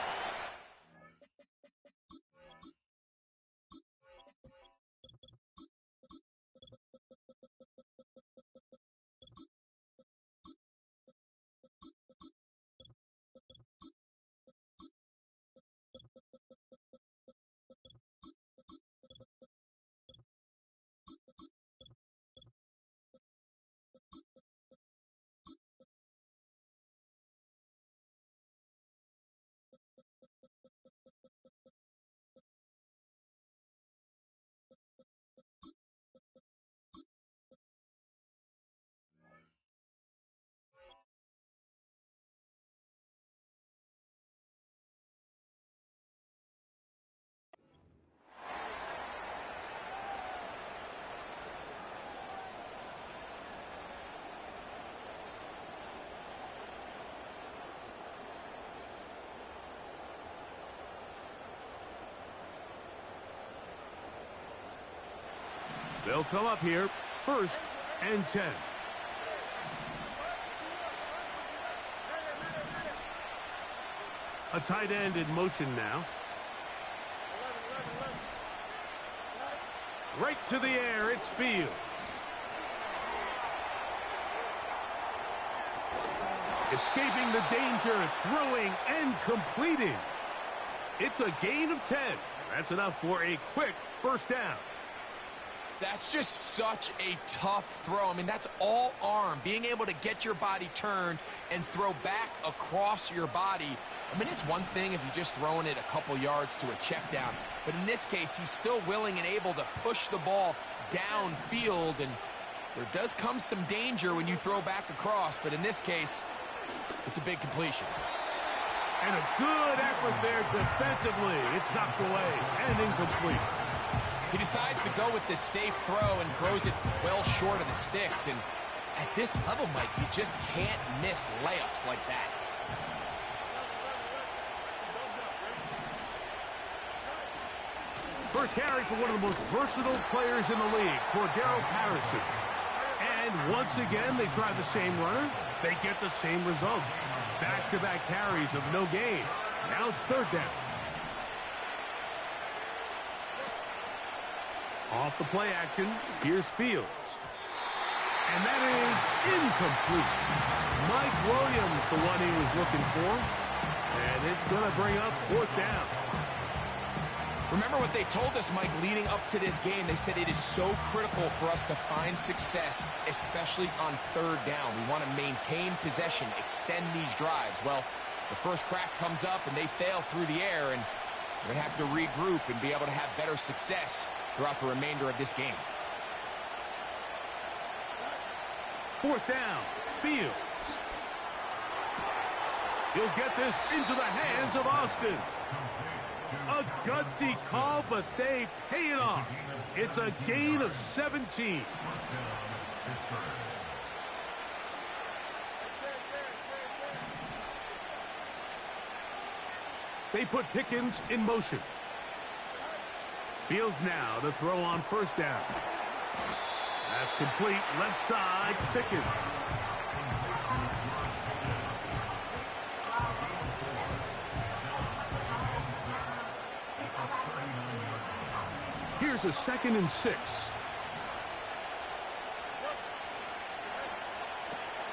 They'll come up here, 1st and 10. A tight end in motion now. Right to the air, it's Fields. Escaping the danger, throwing and completing. It's a gain of 10. That's enough for a quick first down. That's just such a tough throw. I mean, that's all arm. Being able to get your body turned and throw back across your body. I mean, it's one thing if you're just throwing it a couple yards to a check down. But in this case, he's still willing and able to push the ball downfield. And there does come some danger when you throw back across. But in this case, it's a big completion. And a good effort there defensively. It's knocked away and incomplete. He decides to go with this safe throw and throws it well short of the sticks. And at this level, Mike, you just can't miss layups like that. First carry for one of the most versatile players in the league, Cordero Patterson. And once again, they try the same runner. They get the same result. Back-to-back carries of no gain. Now it's third down. Off the play action, here's Fields. And that is incomplete. Mike Williams, the one he was looking for. And it's going to bring up fourth down. Remember what they told us, Mike, leading up to this game. They said it is so critical for us to find success, especially on third down. We want to maintain possession, extend these drives. Well, the first crack comes up and they fail through the air, and we're going to have to regroup and be able to have better success throughout the remainder of this game. Fourth down, Fields. He'll get this into the hands of Austin. A gutsy call, but they pay it off. It's a gain of 17. They put Pickens in motion. Fields now to throw on first down. That's complete. Left side to Pickens. Here's a 2nd and 6.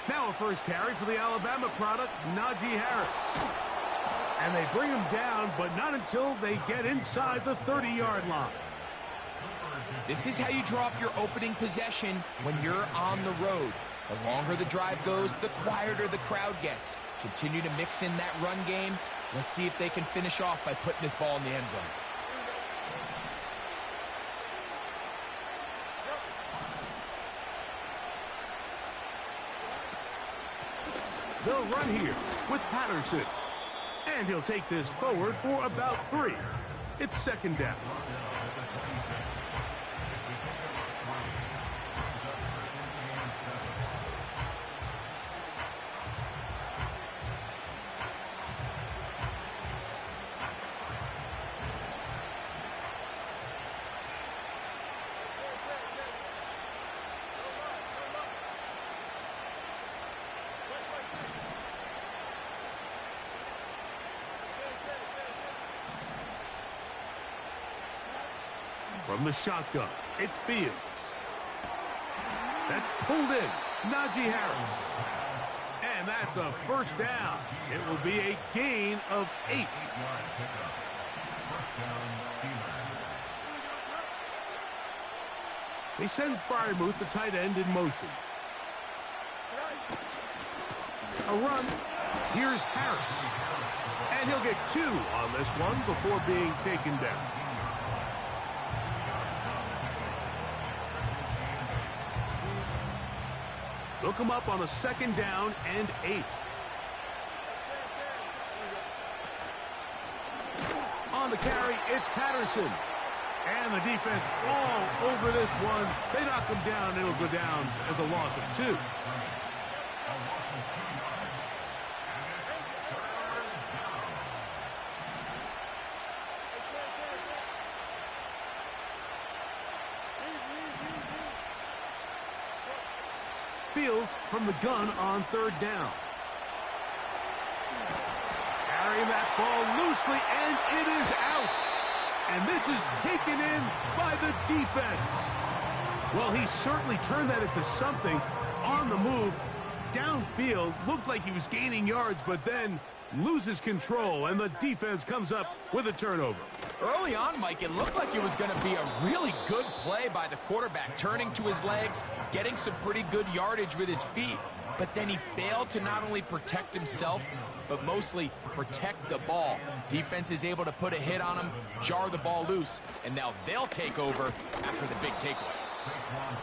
Now a first carry for the Alabama product, Najee Harris. And they bring him down, but not until they get inside the 30-yard line. This is how you draw up your opening possession when you're on the road. The longer the drive goes, the quieter the crowd gets. Continue to mix in that run game. Let's see if they can finish off by putting this ball in the end zone. They'll run here with Patterson. And he'll take this forward for about 3. It's second down. From the shotgun, it's Fields. That's pulled in. Najee Harris. And that's a first down. It will be a gain of 8. They send Freiermuth, the tight end, in motion. A run. Here's Harris. And he'll get 2 on this one before being taken down. Look him up on a 2nd down and 8. On the carry, it's Patterson. And the defense all over this one. They knock him down. It'll go down as a loss of 2. Fields from the gun on 3rd down. carrying that ball loosely, and it is out. And this is taken in by the defense. Well, he certainly turned that into something on the move. Downfield, looked like he was gaining yards, but then loses control, and the defense comes up with a turnover. Early on, Mike, it looked like it was going to be a really good play by the quarterback, turning to his legs, getting some pretty good yardage with his feet. But then he failed to not only protect himself, but mostly protect the ball. Defense is able to put a hit on him, jar the ball loose, and now they'll take over after the big takeaway.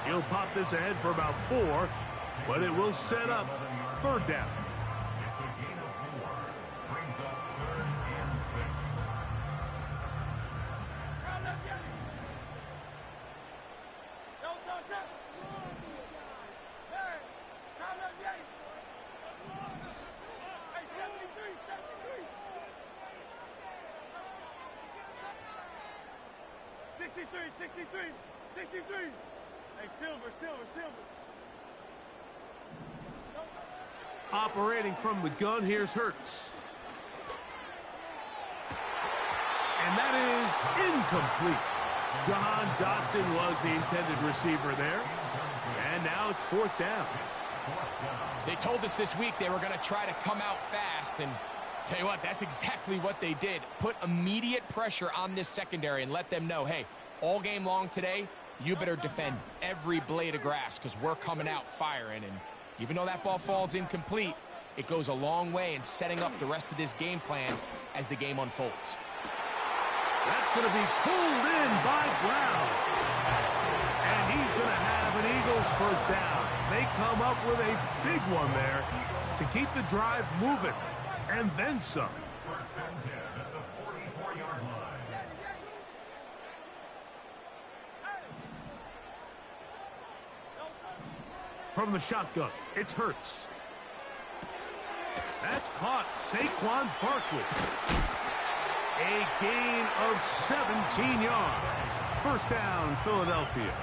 He'll pop this ahead for about 4, but it will set up 3rd down. Operating from the gun, here's Hurts. And that is incomplete. Jahan Dotson was the intended receiver there. And now it's 4th down. They told us this week they were going to try to come out fast, and tell you what, that's exactly what they did. Put immediate pressure on this secondary and let them know, hey, all game long today, you better defend every blade of grass because we're coming out firing. And even though that ball falls incomplete, it goes a long way in setting up the rest of this game plan as the game unfolds. That's going to be pulled in by Brown. And he's going to have an Eagles 1st down. They come up with a big one there to keep the drive moving. And then some. From the shotgun, it's Hurts. That's caught. Saquon Barkley. A gain of 17 yards. 1st down, Philadelphia.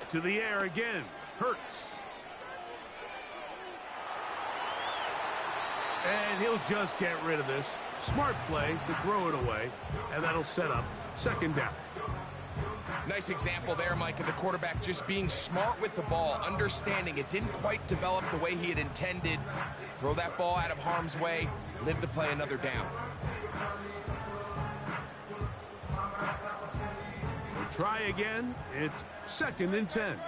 To the air again. Hurts. And he'll just get rid of this. Smart play to throw it away. And that'll set up 2nd down. Nice example there, Mike, of the quarterback just being smart with the ball, understanding it didn't quite develop the way he had intended. Throw that ball out of harm's way, live to play another down. We'll try again. It's 2nd and 10.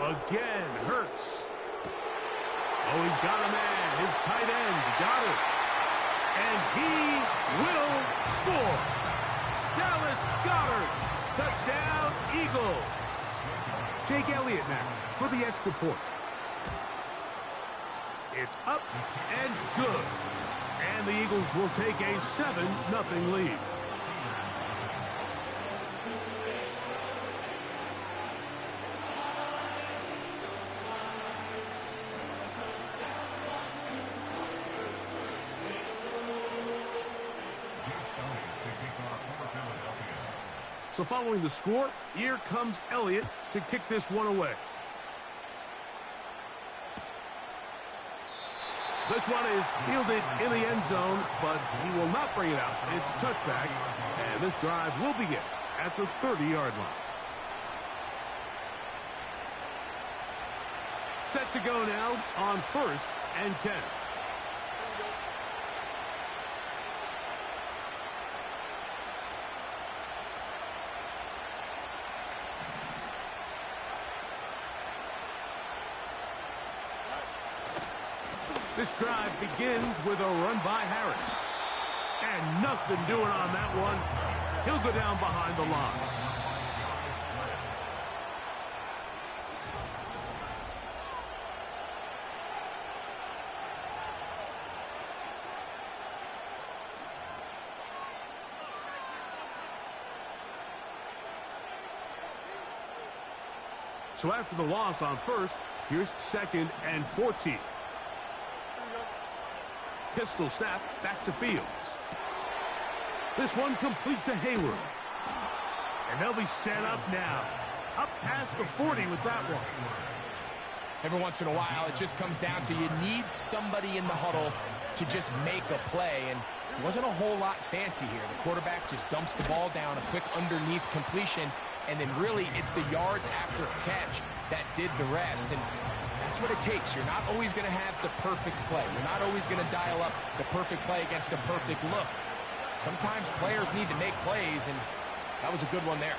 Again, Hurts. Oh, he's got a man. His tight end got it. And he will score. Dallas Goedert. Touchdown, Eagles. Jake Elliott now for the extra point. It's up and good. And the Eagles will take a 7-0 lead. So following the score, here comes Elliott to kick this one away. This one is fielded in the end zone, but he will not bring it out. It's a touchback, and this drive will begin at the 30-yard line. Set to go now on 1st and 10. This drive begins with a run by Harris. And nothing doing on that one. He'll go down behind the line. So after the loss on first, here's 2nd and 14. Pistol snap back to Fields. This one complete to Hayward. And they'll be set up now. Up past the 40 with that one. Every once in a while, it just comes down to you need somebody in the huddle to just make a play. And it wasn't a whole lot fancy here. The quarterback just dumps the ball down, a quick underneath completion, and then really it's the yards after catch that did the rest. And that's what it takes. You're not always going to have the perfect play. You're not always going to dial up the perfect play against the perfect look. Sometimes players need to make plays, and that was a good one there.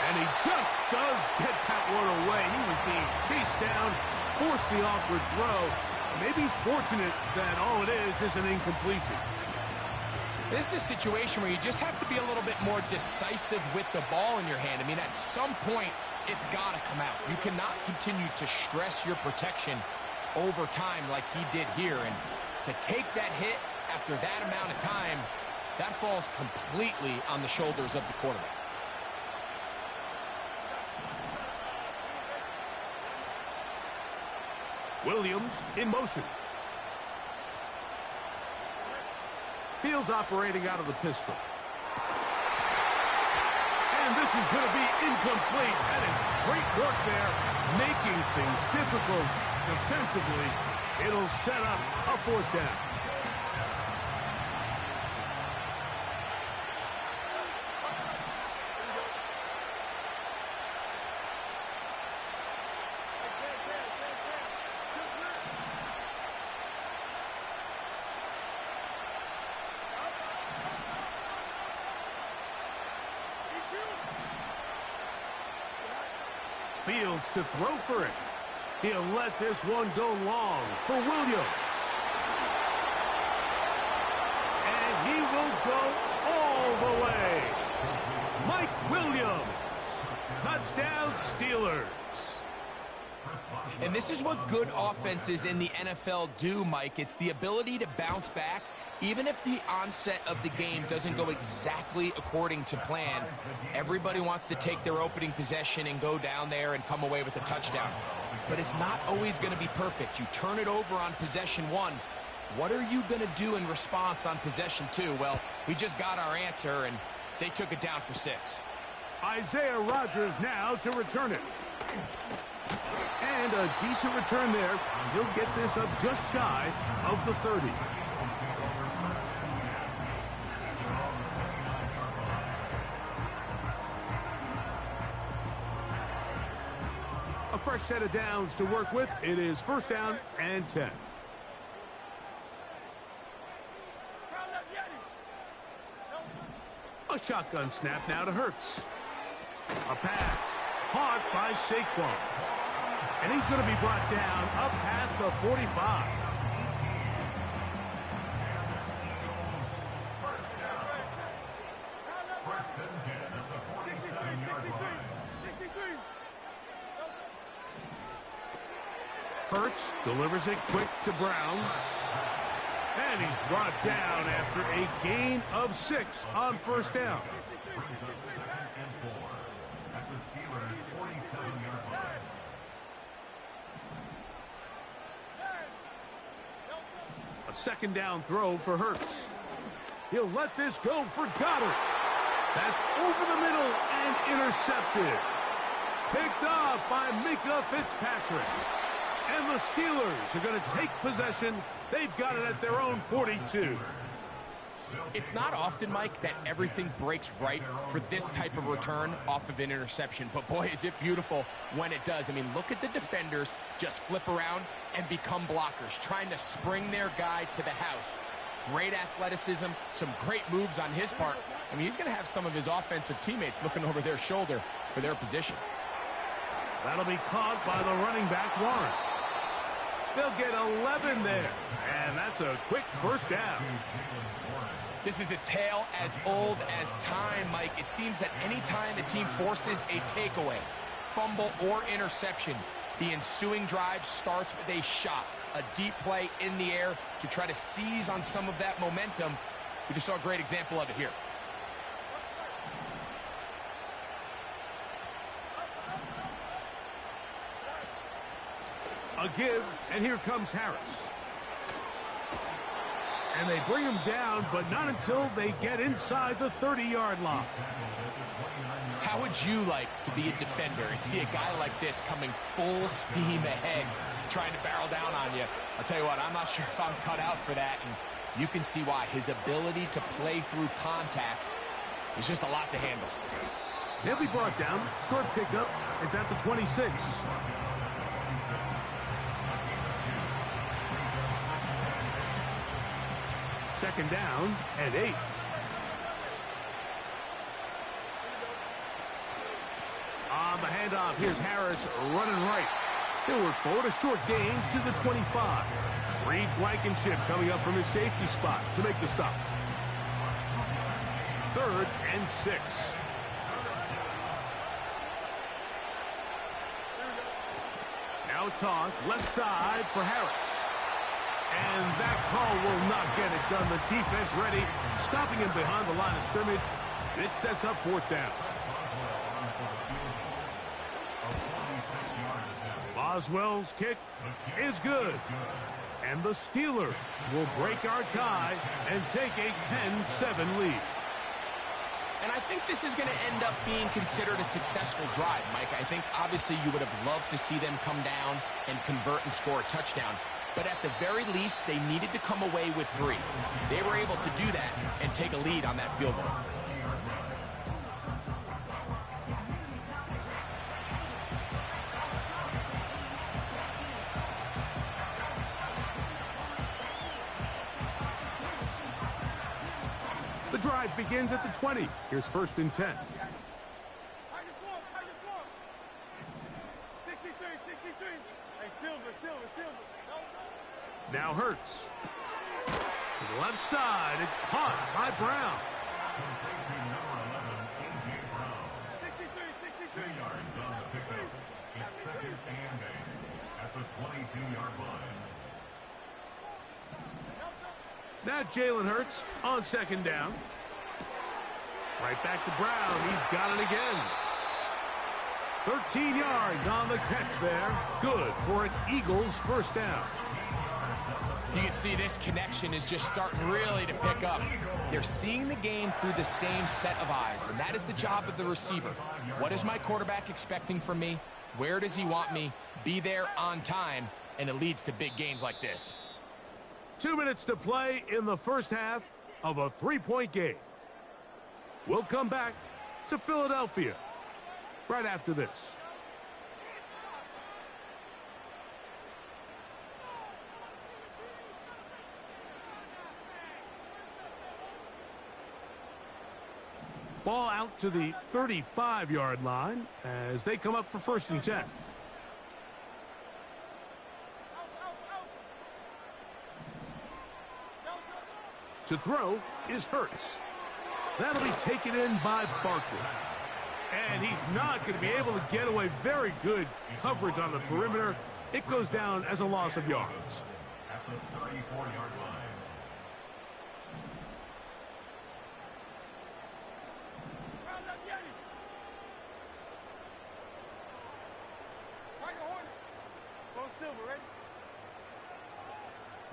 And he just does get that one away. He was being chased down, forced the awkward throw. Maybe he's fortunate that all it is an incompletion. This is a situation where you just have to be a little bit more decisive with the ball in your hand. I mean, at some point, it's got to come out. You cannot continue to stress your protection over time like he did here. And to take that hit after that amount of time, that falls completely on the shoulders of the quarterback. Williams in motion. Fields operating out of the pistol. And this is going to be incomplete. That is great work there, making things difficult defensively. It'll set up a 4th down. Fields to throw for it. He'll let this one go long for Williams. And he will go all the way. Mike Williams. Touchdown, Steelers. And this is what good offenses in the NFL do, Mike. It's the ability to bounce back. Even if the onset of the game doesn't go exactly according to plan, everybody wants to take their opening possession and go down there and come away with a touchdown. But it's not always going to be perfect. You turn it over on possession 1. What are you going to do in response on possession 2? Well, we just got our answer, and they took it down for 6. Isaiah Rodgers now to return it. And a decent return there. He'll get this up just shy of the 30. A fresh set of downs to work with. It is 1st down and 10. A shotgun snap now to Hurts. A pass caught by Saquon. And he's going to be brought down up past the 45. Hurts delivers it quick to Brown. And he's brought down after a gain of 6 on 1st down. A 2nd down throw for Hurts. He'll let this go for Goddard. That's over the middle and intercepted. Picked off by Minkah Fitzpatrick. And the Steelers are going to take possession. They've got it at their own 42. It's not often, Mike, that everything breaks right for this type of return off of an interception. But, boy, is it beautiful when it does. I mean, look at the defenders just flip around and become blockers, trying to spring their guy to the house. Great athleticism, some great moves on his part. I mean, he's going to have some of his offensive teammates looking over their shoulder for their position. That'll be caught by the running back, Warren. They'll get 11 there, and that's a quick 1st down. This is a tale as old as time, Mike. It seems that any time the team forces a takeaway, fumble, or interception, the ensuing drive starts with a shot, a deep play in the air to try to seize on some of that momentum. We just saw a great example of it here. A give, and here comes Harris. And they bring him down, but not until they get inside the 30-yard line. How would you like to be a defender and see a guy like this coming full steam ahead, trying to barrel down on you? I'll tell you what, I'm not sure if I'm cut out for that, and you can see why. His ability to play through contact is just a lot to handle. He'll be brought down. Short pickup. It's at the 26. Second down and 8. On the handoff, here's Harris running right. He'll work forward, a short gain to the 25. Reed Blankenship coming up from his safety spot to make the stop. 3rd and 6. Now toss, left side for Harris. And that call will not get it done. The defense ready, stopping him behind the line of scrimmage. It sets up 4th down. Boswell's kick is good. And the Steelers will break our tie and take a 10-7 lead. And I think this is going to end up being considered a successful drive, Mike. I think obviously you would have loved to see them come down and convert and score a touchdown. But at the very least, they needed to come away with 3. They were able to do that and take a lead on that field goal. The drive begins at the 20. Here's 1st and 10. Now Hurts. To the left side. It's caught by Brown. 2 yards on the pickup. It's 2nd and 8 at the 22-yard line. Now Jalen Hurts on 2nd down. Right back to Brown. He's got it again. 13 yards on the catch there. Good for an Eagles 1st down. You can see this connection is just starting really to pick up. They're seeing the game through the same set of eyes, and that is the job of the receiver. What is my quarterback expecting from me? Where does he want me? Be there on time, and it leads to big gains like this. 2 minutes to play in the first half of a 3-point game. We'll come back to Philadelphia right after this. Ball out to the 35-yard line as they come up for 1st and 10. To throw is Hurts. That'll be taken in by Barkley. And he's not going to be able to get away. Very good coverage on the perimeter. It goes down as a loss of yards. At the 34-yard line.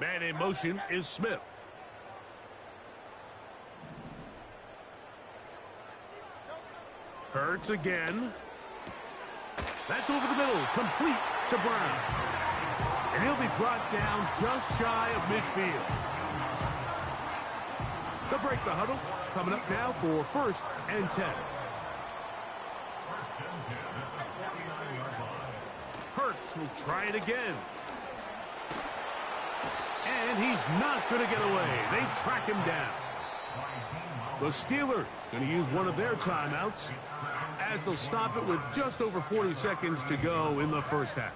Man in motion is Smith. Hurts again. That's over the middle, complete to Brown. And he'll be brought down just shy of midfield. They'll break the huddle. Coming up now for 1st and 10. Hurts will try it again. And he's not going to get away. They track him down. The Steelers going to use one of their timeouts as they'll stop it with just over 40 seconds to go in the first half.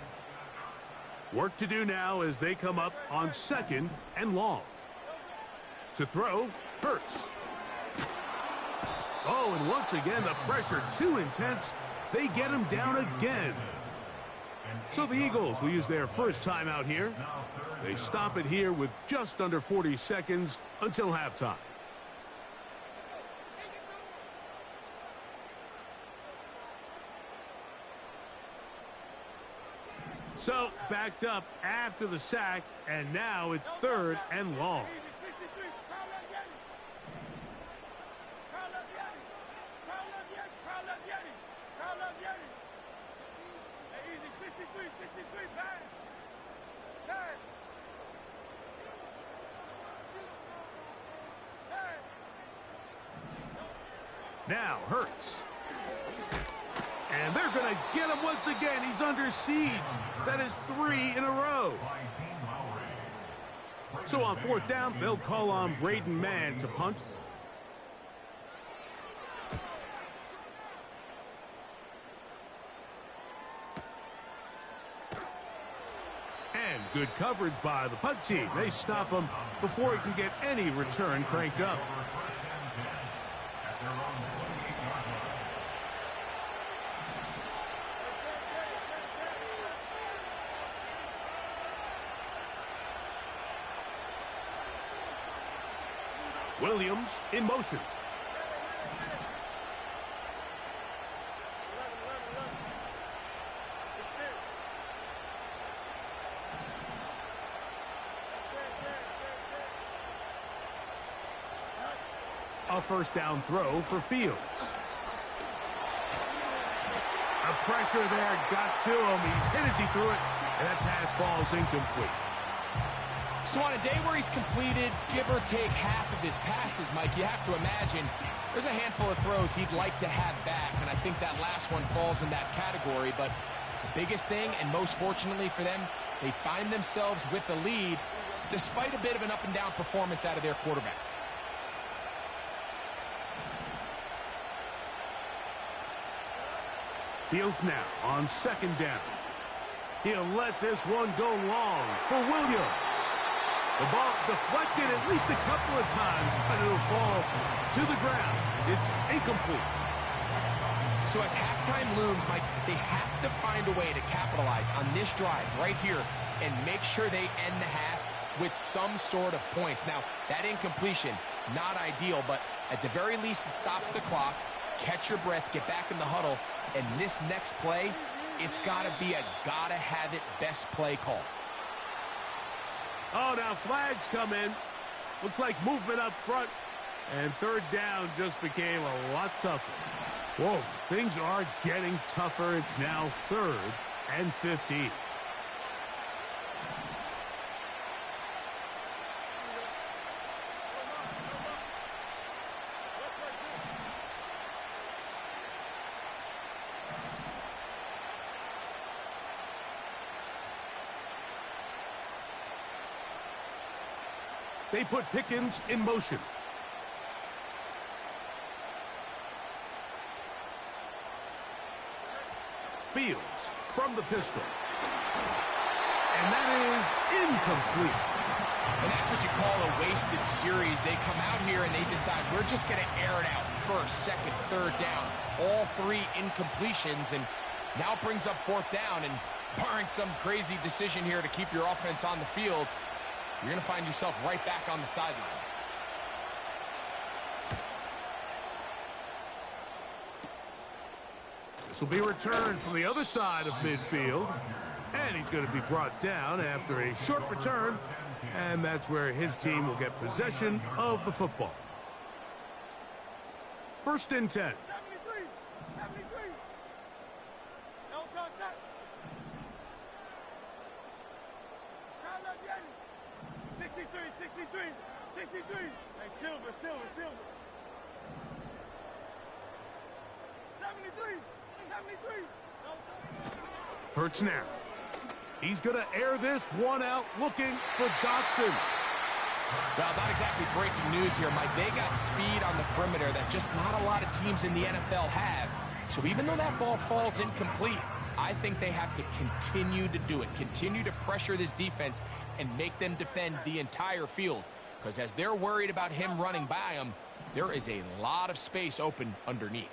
Work to do now as they come up on 2nd and long. To throw, Hurts. Oh, and once again, the pressure too intense. They get him down again. So the Eagles will use their first timeout here. They stop it here with just under 40 seconds until halftime. So, backed up after the sack, and now it's 3rd and long. Now, Hurts. And they're going to get him once again. He's under siege. That is 3 in a row. So on 4th down, they'll call on Braden Mann to punt. And good coverage by the punt team. They stop him before he can get any return cranked up. Williams in motion. A 1st down throw for Fields. A pressure there got to him. He's hit as he threw it, and that pass falls incomplete. So on a day where he's completed, give or take half of his passes, Mike, you have to imagine there's a handful of throws he'd like to have back, and I think that last one falls in that category. But the biggest thing, and most fortunately for them, they find themselves with a lead despite a bit of an up-and-down performance out of their quarterback. Fields now on 2nd down. He'll let this one go long for Williams. The ball deflected at least a couple of times, but it'll fall to the ground. It's incomplete. So as halftime looms, Mike, they have to find a way to capitalize on this drive right here and make sure they end the half with some sort of points. Now, that incompletion, not ideal, but at the very least it stops the clock. Catch your breath, get back in the huddle, and this next play, it's got to be a gotta-have-it best play call. Oh, now flags come in. Looks like movement up front. And 3rd down just became a lot tougher. Whoa, things are getting tougher. It's now 3rd and 15. They put Pickens in motion. Fields from the pistol. And that is incomplete. And that's what you call a wasted series. They come out here and they decide we're just going to air it out. 1st, 2nd, 3rd down. All 3 incompletions. And now it brings up 4th down. And barring some crazy decision here to keep your offense on the field, you're going to find yourself right back on the sideline. This will be returned from the other side of midfield. And he's going to be brought down after a short return. And that's where his team will get possession of the football. 1st and 10. Hurts now. He's going to air this one out, looking for Dotson. Well, not exactly breaking news here, Mike. They got speed on the perimeter that just not a lot of teams in the NFL have. So even though that ball falls incomplete, I think they have to continue to do it. Continue to pressure this defense and make them defend the entire field. Because as they're worried about him running by them, there is a lot of space open underneath.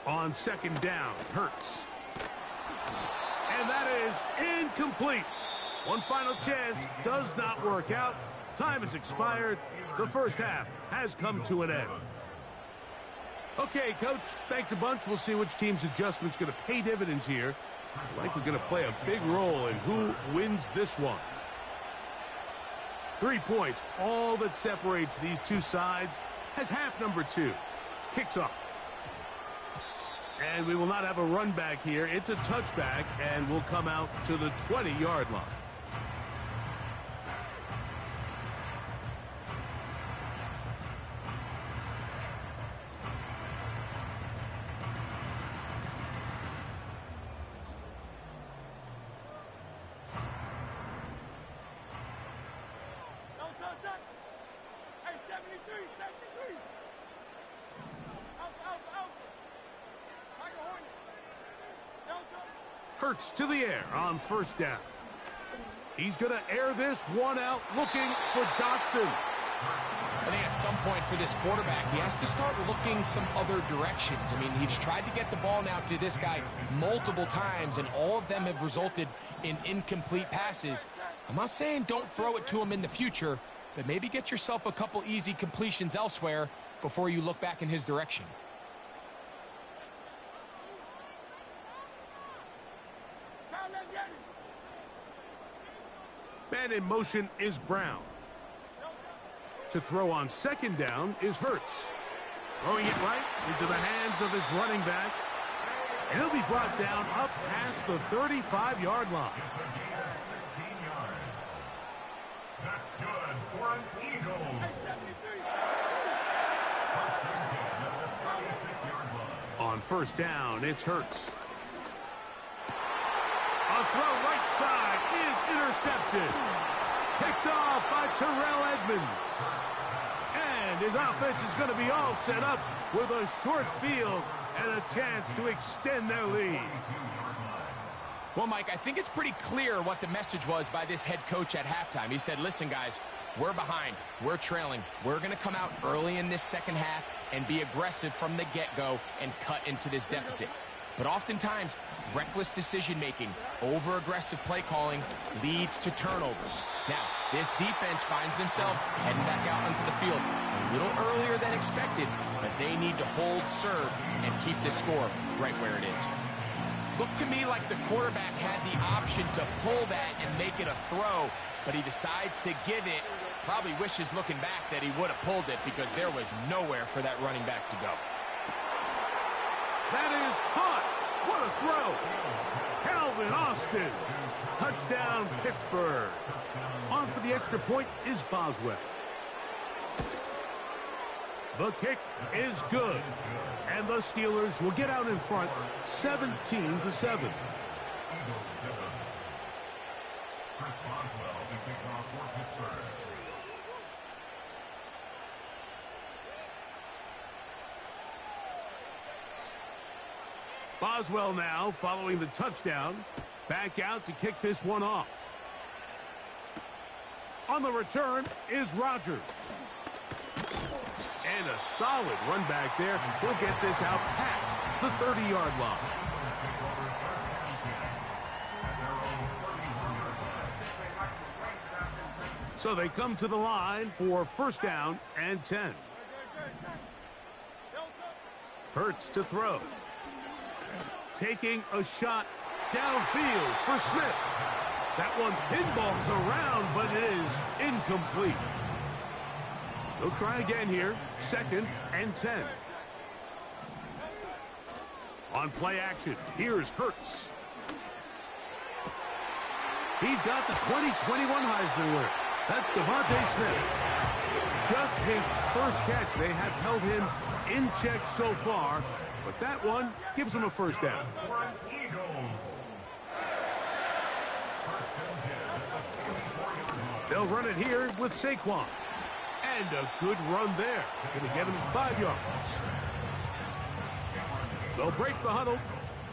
On 2nd down, Hurts. And that is incomplete. One final chance does not work out. Time has expired. The first half has come to an end. Okay, Coach, thanks a bunch. We'll see which team's adjustment's going to pay dividends here. Likely going to play a big role in who wins this one. 3 points, all that separates these two sides, as half number 2 kicks off. And we will not have a run back here. It's a touchback, and we'll come out to the 20-yard line. Hurts to the air on first down. He's going to air this one out, looking for Dotson. I think at some point for this quarterback, he has to start looking some other directions. I mean, he's tried to get the ball now to this guy multiple times, and all of them have resulted in incomplete passes. I'm not saying don't throw it to him in the future, but maybe get yourself a couple easy completions elsewhere before you look back in his direction. Man in motion is Brown. To throw on second down is Hurts. Throwing it right into the hands of his running back. And he'll be brought down up past the 35-yard line. That's good for an Eagle. On first down, it's Hurts. A throw right side is intercepted. Picked off by Terrell Edmonds. And his offense is going to be all set up with a short field and a chance to extend their lead. Well, Mike, I think it's pretty clear what the message was by this head coach at halftime. He said, listen, guys, we're behind. We're trailing. We're going to come out early in this second half and be aggressive from the get-go and cut into this deficit. But oftentimes, reckless decision-making, over-aggressive play calling leads to turnovers. Now, this defense finds themselves heading back out onto the field a little earlier than expected, but they need to hold serve and keep this score right where it is. Looked to me like the quarterback had the option to pull that and make it a throw, but he decides to give it. Probably wishes looking back that he would have pulled it because there was nowhere for that running back to go. That is caught. What a throw. Calvin Austin. Touchdown, Pittsburgh. On for the extra point is Boswell. The kick is good. And the Steelers will get out in front 17-7. Boswell now following the touchdown. Back out to kick this one off. On the return is Rodgers. And a solid run back there. He'll get this out past the 30-yard line. So they come to the line for first down and 10. Hurts to throw. Taking a shot downfield for Smith. That one pinballs around, but it is incomplete. They'll try again here. Second and 10. On play action, here's Hurts. He's got the 2021 Heisman winner. That's Devontae Smith. Just his first catch. They have held him in check so far, but that one gives him a first down. They'll run it here with Saquon. And a good run there. Going to get him 5 yards. They'll break the huddle.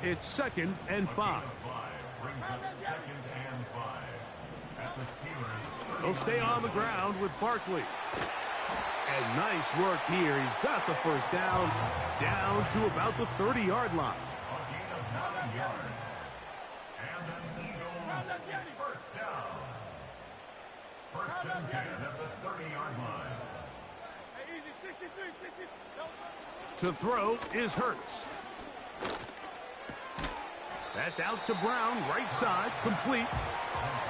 It's second and 5. They'll stay on the ground with Barkley. And nice work here. He's got the first down to about the 30-yard line. And an Eagles first down. First and 10 at the 30-yard line. To throw is Hurts. That's out to Brown, right side, complete.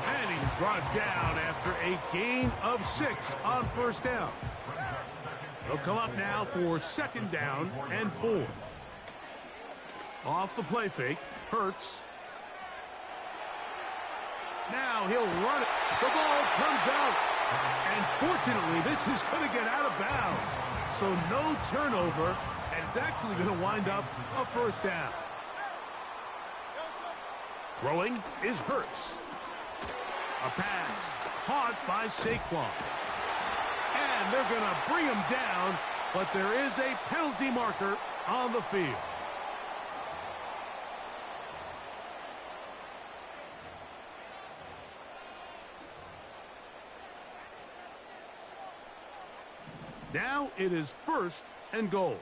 And he's brought down after a gain of 6 on first down. They'll come up now for second down and 4. Off the play fake, Hurts. Now he'll run it. The ball comes out. And fortunately, this is going to get out of bounds. So no turnover, and it's actually going to wind up a first down. Throwing is Hurts. A pass caught by Saquon. And they're going to bring him down, but there is a penalty marker on the field. Now it is first and goal.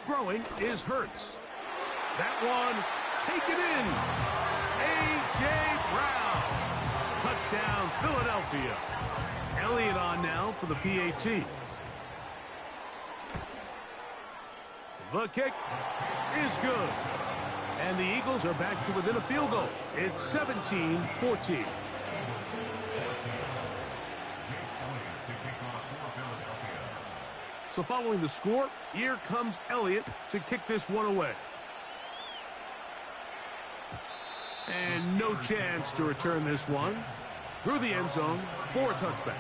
Throwing is Hurts. That one taken in. A.J. Brown. Touchdown, Philadelphia. Elliott on now for the PAT. The kick is good. And the Eagles are back to within a field goal. It's 17-14. So following the score, here comes Elliott to kick this one away. And no chance to return this one through the end zone for a touchback.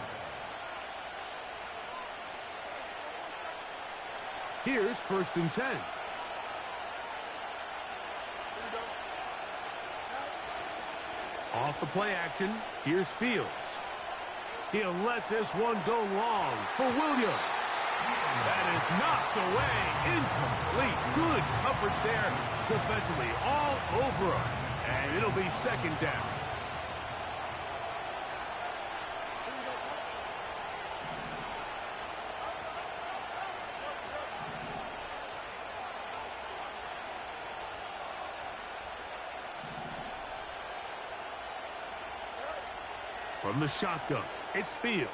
Here's first and 10. Off the play action, here's Fields. He'll let this one go long for Williams. That is knocked away, incomplete. Good coverage there defensively, all over him. And it'll be second down. From the shotgun, it's Fields.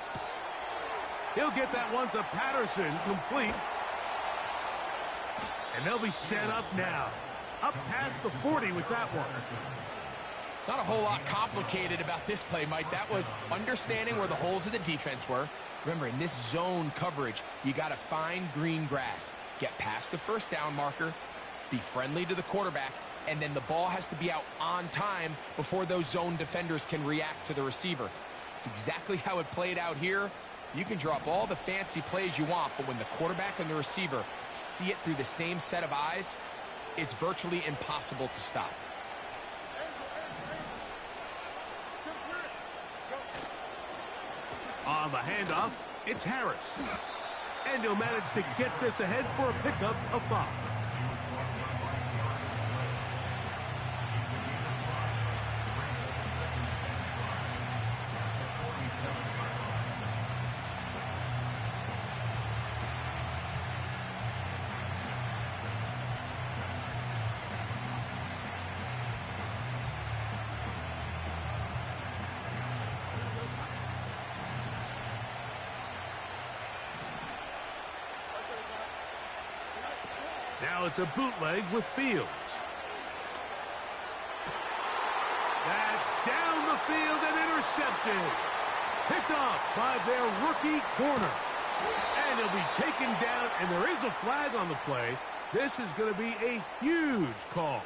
He'll get that one to Patterson, complete. And they'll be set up now. Up past the 40 with that one. Not a whole lot complicated about this play, Mike. That was understanding where the holes of the defense were. Remember, in this zone coverage, you got to find green grass. Get past the first down marker, be friendly to the quarterback, and then the ball has to be out on time before those zone defenders can react to the receiver. It's exactly how it played out here. You can draw up all the fancy plays you want, but when the quarterback and the receiver see it through the same set of eyes, it's virtually impossible to stop. On the handoff, it's Harris. And he'll manage to get this ahead for a pickup of 5. Now it's a bootleg with Fields. That's down the field and intercepted. Picked off by their rookie corner. And he'll be taken down, and there is a flag on the play. This is going to be a huge call.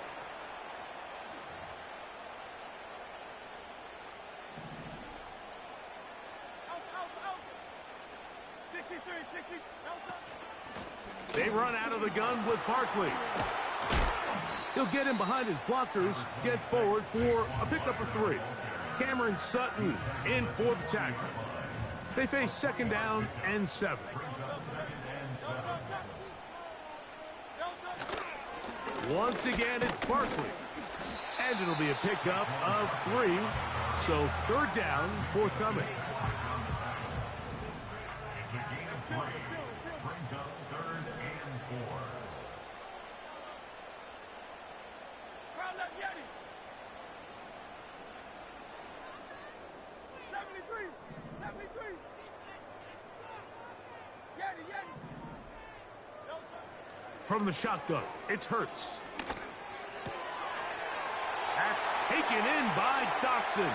They run out of the gun with Barkley. He'll get in behind his blockers, get forward for a pickup of 3. Cameron Sutton in for the tackle. They face second down and 7. Once again, it's Barkley. And it'll be a pickup of 3. So third down, forthcoming. From the shotgun, it's Hurts. That's taken in by Dotson.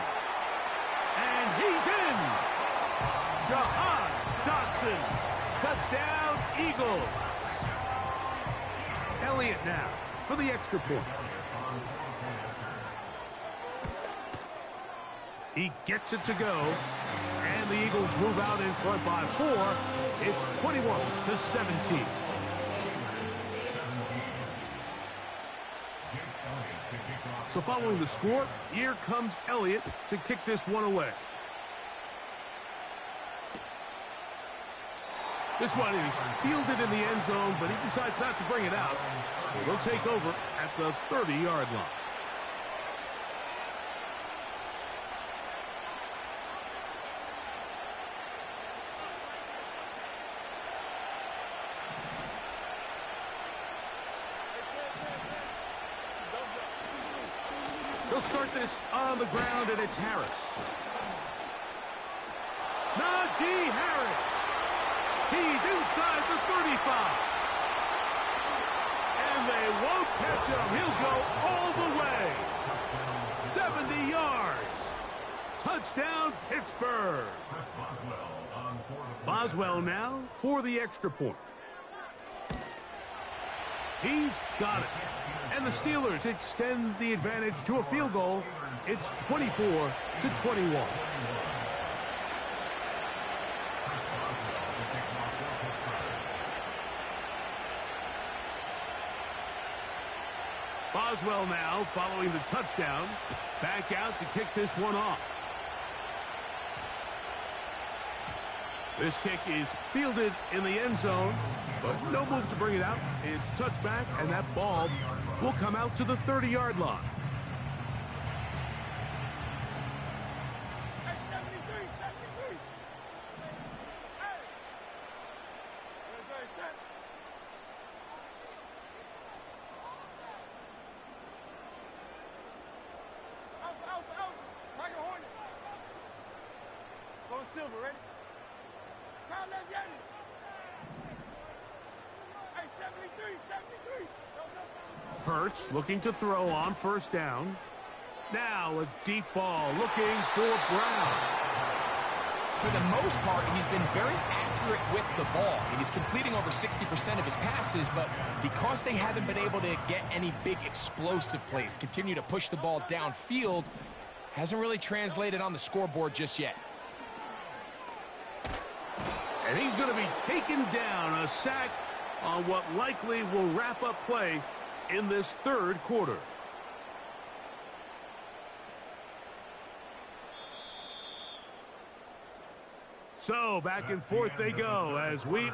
And he's in. Jahan Dotson. Touchdown, Eagles. Elliott now for the extra point. He gets it to go. And the Eagles move out in front by 4. It's 21-17. So following the score, here comes Elliott to kick this one away. This one is fielded in the end zone, but he decides not to bring it out. So they'll take over at the 30-yard line. They'll start this on the ground, and it's Harris. Najee Harris. He's inside the 35. And they won't catch him. He'll go all the way. 70 yards. Touchdown, Pittsburgh. Boswell now for the extra point. He's got it. And the Steelers extend the advantage to a field goal. It's 24-21. Boswell now following the touchdown. Back out to kick this one off. This kick is fielded in the end zone, but no move to bring it out. It's touchback, and that ball will come out to the 30-yard line. Silver, ready? Crown left, Yanni. Hey, 73. Hurts looking to throw on first down. Now a deep ball looking for Brown. For the most part, he's been very accurate with the ball. I mean, he's completing over 60% of his passes, but because they haven't been able to get any big explosive plays, continue to push the ball downfield, hasn't really translated on the scoreboard just yet. And he's going to be taken down, a sack on what likely will wrap up play in this third quarter. So back and forth they go as we...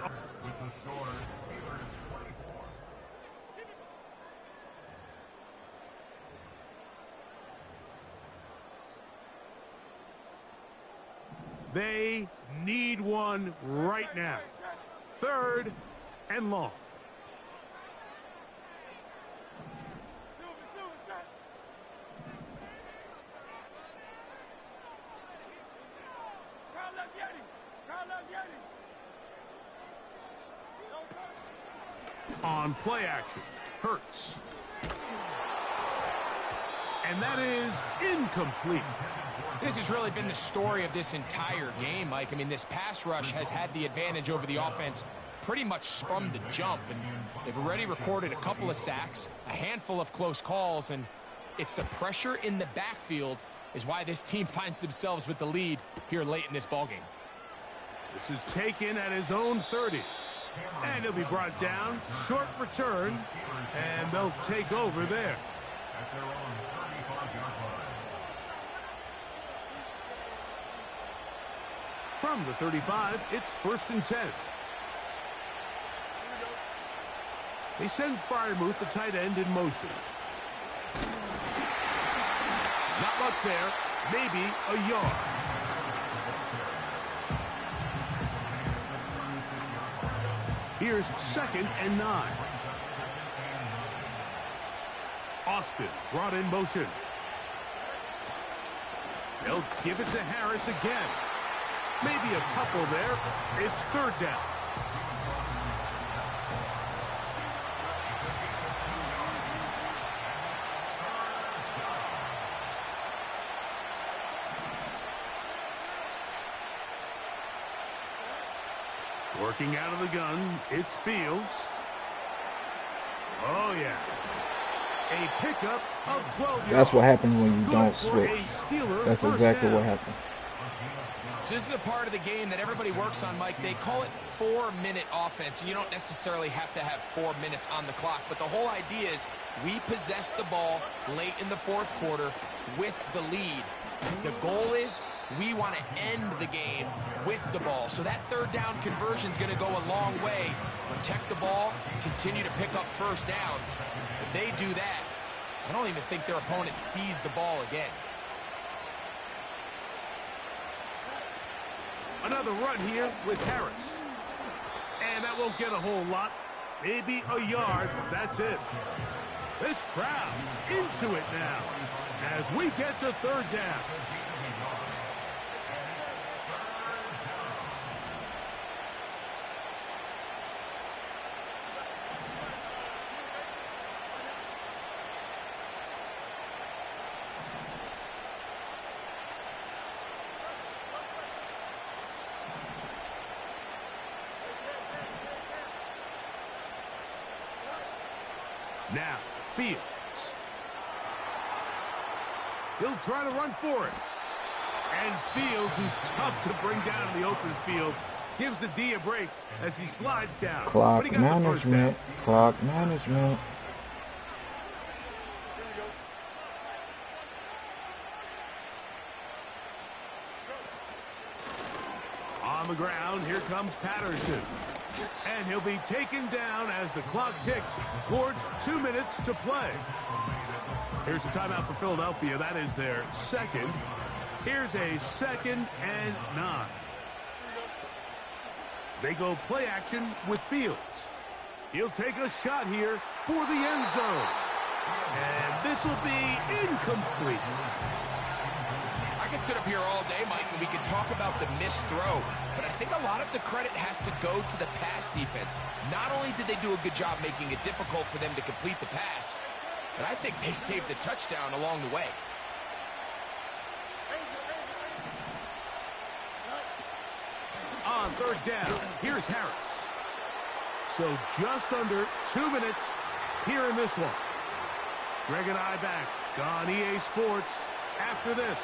They need one right now. 3rd and long. On play action, Hurts. And that is incomplete. This has really been the story of this entire game, Mike. I mean, this pass rush has had the advantage over the offense pretty much from the jump. And they've already recorded a couple of sacks, a handful of close calls, and it's the pressure in the backfield is why this team finds themselves with the lead here late in this ballgame. This is taken at his own 30. And he'll be brought down. Short return. And they'll take over there. From the 35, it's 1st and 10. They send Freiermuth, the tight end, in motion. Not much there. Maybe a yard. Here's 2nd and 9. Austin brought in motion. They'll give it to Harris again. Maybe a couple there. It's 3rd down. Working out of the gun, it's Fields. Oh, yeah. A pickup of 12 yards. That's what happens when you don't Good for a switch. Steeler That's first exactly down. what happened. So this is a part of the game that everybody works on, Mike. They call it 4-minute offense. You don't necessarily have to have 4 minutes on the clock, but the whole idea is we possess the ball late in the fourth quarter with the lead. The goal is we want to end the game with the ball. So that third down conversion is going to go a long way. Protect the ball, continue to pick up first downs. If they do that, I don't even think their opponent sees the ball again. Another run here with Harris. And that won't get a whole lot. Maybe a yard. That's it. This crowd into it now as we get to third down. Now, Fields. He'll try to run for it. And Fields, who's tough to bring down in the open field, gives the D a break as he slides down. Clock But he got the first down. management. Clock management. On the ground, here comes Patterson. And he'll be taken down as the clock ticks towards 2 minutes to play. Here's a timeout for Philadelphia. That is their second. Here's a 2nd and 9. They go play action with Fields. He'll take a shot here for the end zone. And this will be incomplete. I could sit up here all day, Mike, and we could talk about the missed throw. But I think a lot of the credit has to go to the pass defense. Not only did they do a good job making it difficult for them to complete the pass, but I think they saved the touchdown along the way. On third down, here's Harris. So just under 2 minutes here in this one. Greg and I back on EA Sports after this.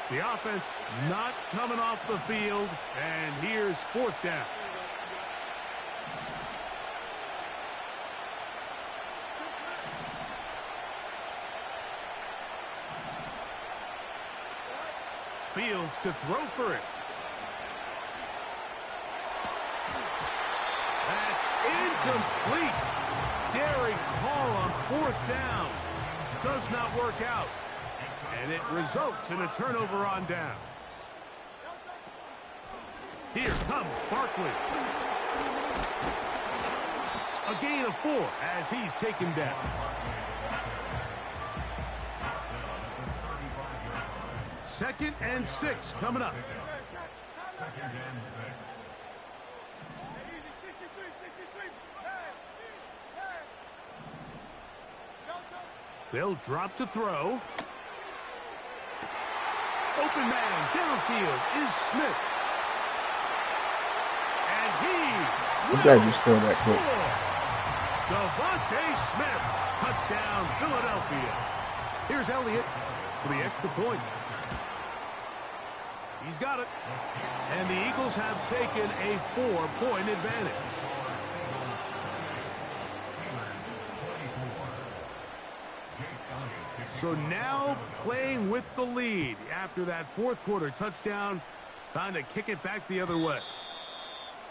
The offense not coming off the field, and here's fourth down. Fields to throw for it. That's incomplete. Daring call on fourth down. Does not work out. And it results in a turnover on downs. Here comes Barkley. A gain of 4 as he's taken down. Second and 6 coming up. They'll drop to throw. Open man downfield is Smith. And I'm glad you scored that quick. Devontae Smith, touchdown Philadelphia. Here's Elliott for the extra point. He's got it. And the Eagles have taken a 4-point advantage. So now playing with the lead after that fourth quarter touchdown. Time to kick it back the other way.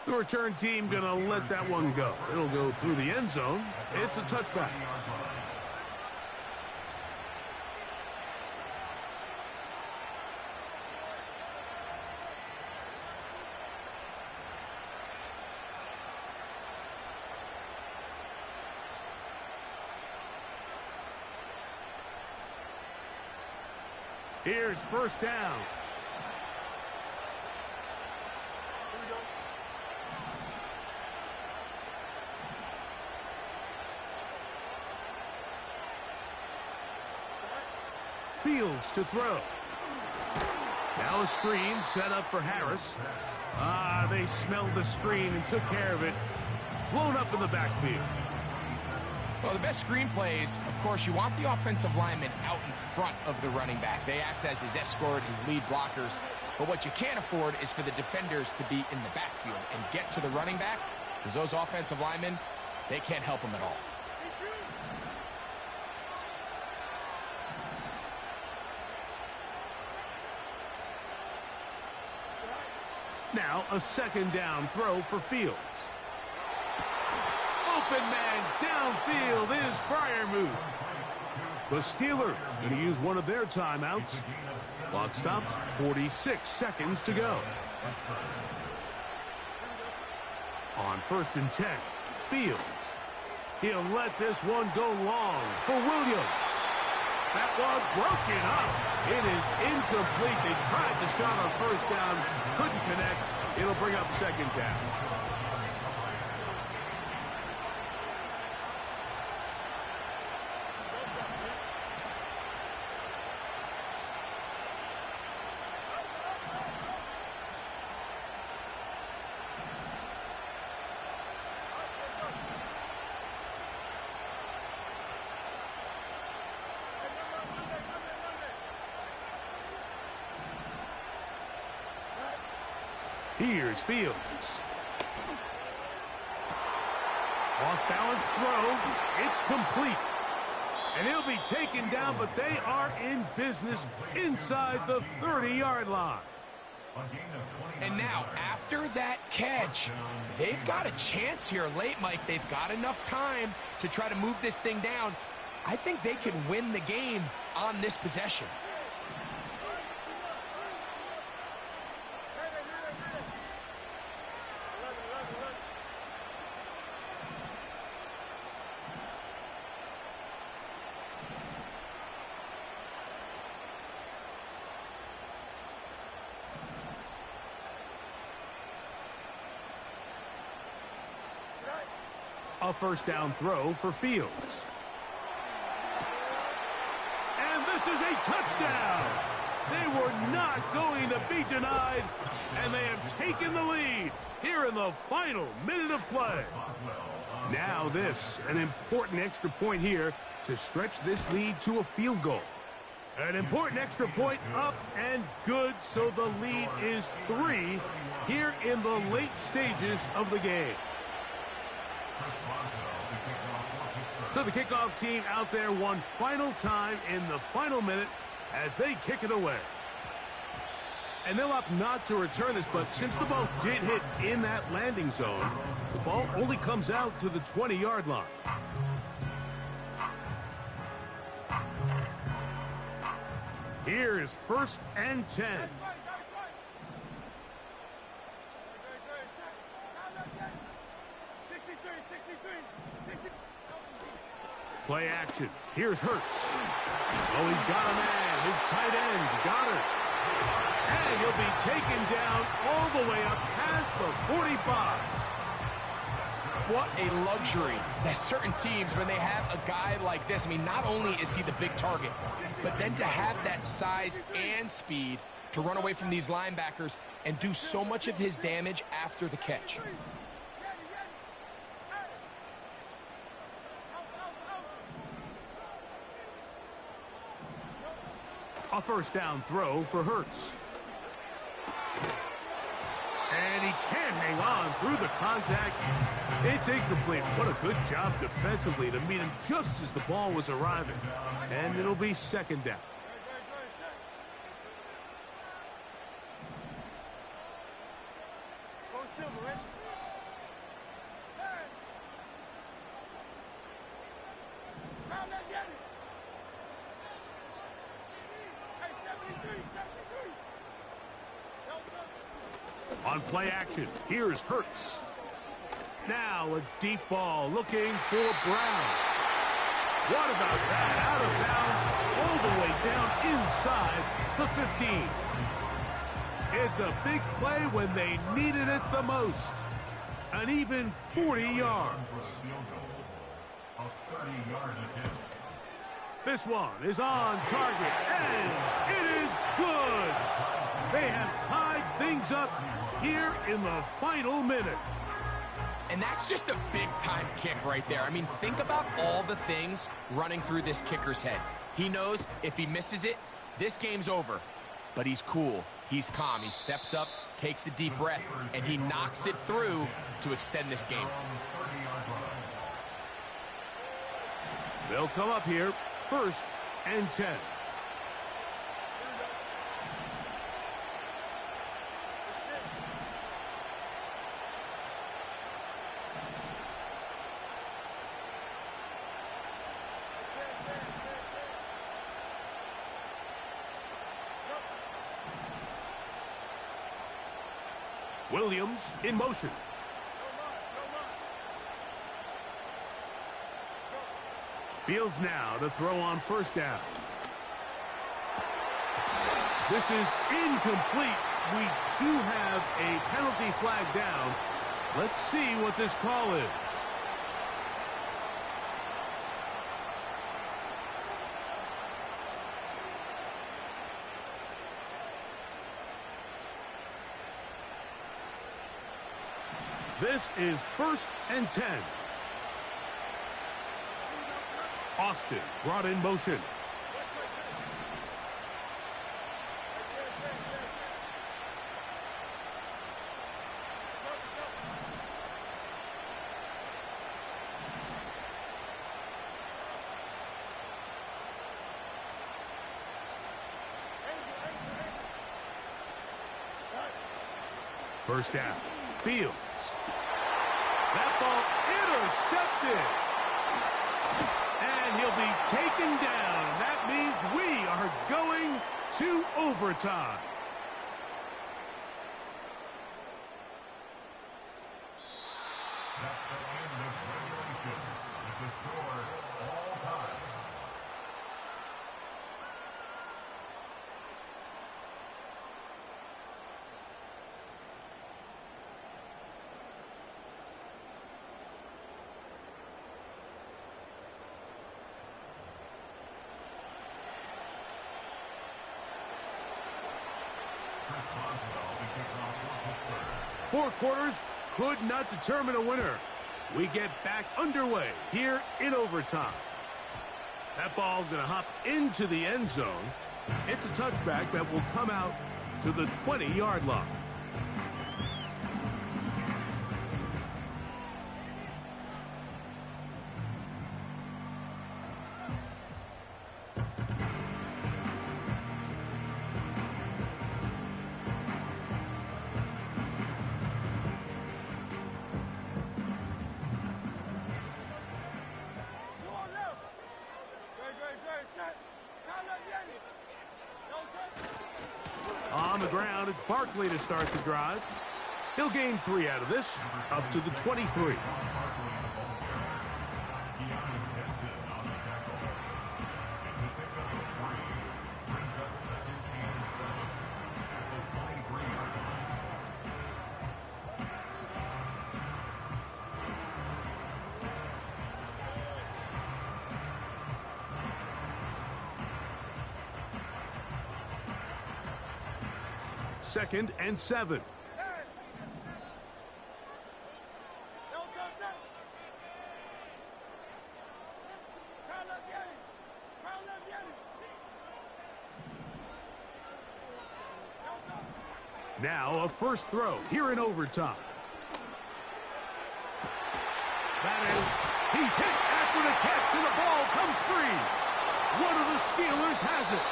The return team going to let that one go. It'll go through the end zone. It's a touchback. Here's first down. Fields to throw. Now a screen set up for Harris. They smelled the screen and took care of it. Blown up in the backfield. Well, the best screen plays, of course, you want the offensive lineman out in front of the running back. They act as his escort, his lead blockers. But what you can't afford is for the defenders to be in the backfield and get to the running back, because those offensive linemen, they can't help him at all. Now a second down throw for Fields. Open man downfield is Freiermuth. The Steelers going to use one of their timeouts. Clock stops, 46 seconds to go. On 1st and 10, Fields. He'll let this one go long for Williams. That one broken up. It is incomplete. They tried the shot on 1st down, couldn't connect. It'll bring up 2nd down. Here's Fields. Off-balance throw. It's complete. And he'll be taken down, but they are in business inside the 30-yard line. And now, after that catch, they've got a chance here late, Mike. They've got enough time to try to move this thing down. I think they can win the game on this possession. A 1st down throw for Fields. And this is a touchdown. They were not going to be denied, and they have taken the lead here in the final minute of play. Now this, an important extra point here to stretch this lead to a field goal. An important extra point up and good, so the lead is 3 here in the late stages of the game. So the kickoff team out there one final time in the final minute as they kick it away. And they'll opt not to return this, but since the ball did hit in that landing zone, the ball only comes out to the 20-yard line. Here is 1st and 10. Play action. Here's Hurts. Oh, he's got a man. His tight end, Goddard. And he'll be taken down all the way up past the 45. What a luxury that certain teams, when they have a guy like this, I mean, not only is he the big target, but then to have that size and speed to run away from these linebackers and do so much of his damage after the catch. A 1st down throw for Hurts. And he can't hang on through the contact. It's incomplete. What a good job defensively to meet him just as the ball was arriving. And it'll be 2nd down. On play action, here's Hurts. Now a deep ball looking for Brown. What about that? Out of bounds, all the way down inside the 15. It's a big play when they needed it the most. An even 40 yards. This one is on target, and it is good. They have tied things up here in the final minute. And that's just a big-time kick right there. I mean, think about all the things running through this kicker's head. He knows if he misses it, this game's over. But he's cool. He's calm. He steps up, takes a deep breath, and he knocks it through to extend this game. They'll come up here, 1st and 10. Williams in motion. Fields now to throw on 1st down. This is incomplete. We do have a penalty flag down. Let's see what this call is. This is 1st and 10. Austin brought in motion. First down. Fields. That ball intercepted. And he'll be taken down. That means we are going to overtime. That's the end of regulation. With the score all time. Four quarters could not determine a winner. We get back underway here in overtime. That ball going to hop into the end zone. It's a touchback that will come out to the 20-yard line. On the ground, it's Barkley to start the drive. He'll gain 3 out of this, up to the 23. Second and 7. Now a first throw here in overtime. That is, he's hit after the catch and the ball comes free. One of the Steelers has it.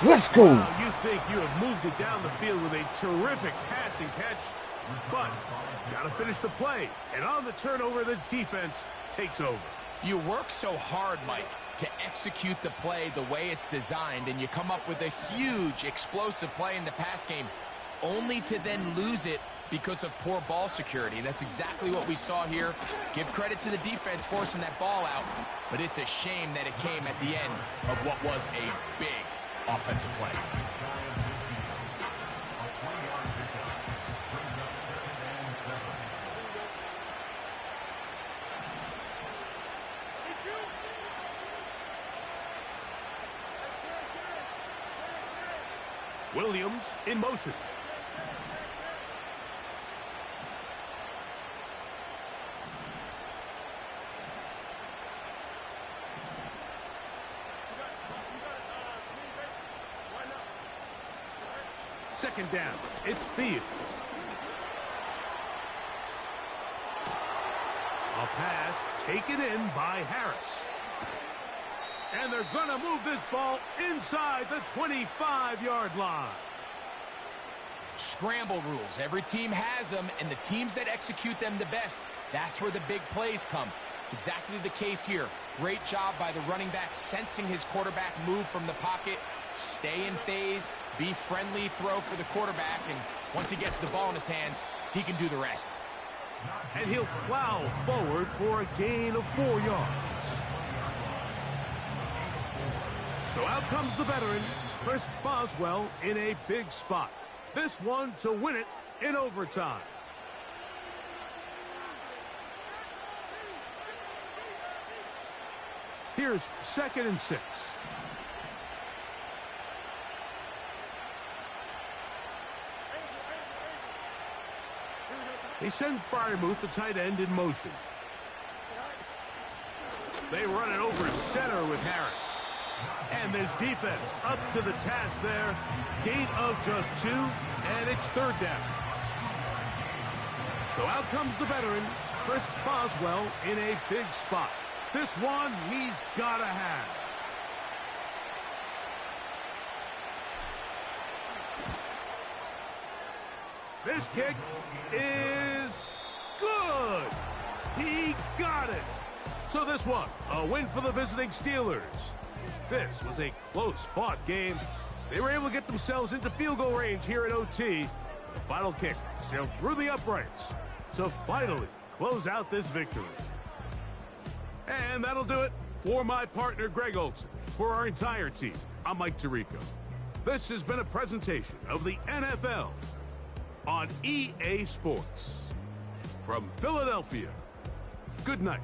Let's go. Wow, you think you have moved it down the field with a terrific passing catch, but got to finish the play. And on the turnover, the defense takes over. You work so hard, Mike, to execute the play the way it's designed, and you come up with a huge, explosive play in the pass game, only to then lose it because of poor ball security. That's exactly what we saw here. Give credit to the defense forcing that ball out, but it's a shame that it came at the end of what was a big offensive play. Williams in motion. Second down, it's Fields. A pass taken in by Harris. And they're going to move this ball inside the 25-yard line. Scramble rules. Every team has them, and the teams that execute them the best, that's where the big plays come. It's exactly the case here. Great job by the running back sensing his quarterback move from the pocket, stay in phase, be friendly, throw for the quarterback, and once he gets the ball in his hands, he can do the rest. And he'll plow forward for a gain of 4 yards. So out comes the veteran, Chris Boswell, in a big spot. This one to win it in overtime. Here's 2nd and 6. They send Freiermuth, the tight end, in motion. They run it over center with Harris. And this defense up to the task there. Gain of just 2, and it's 3rd down. So out comes the veteran, Chris Boswell, in a big spot. This one he's got to have. This kick is good. He got it. So this one, a win for the visiting Steelers. This was a close-fought game. They were able to get themselves into field goal range here at OT. The final kick sailed through the uprights to finally close out this victory. And that'll do it for my partner, Greg Olson. For our entire team, I'm Mike Tirico. This has been a presentation of the NFL on EA Sports. From Philadelphia, good night.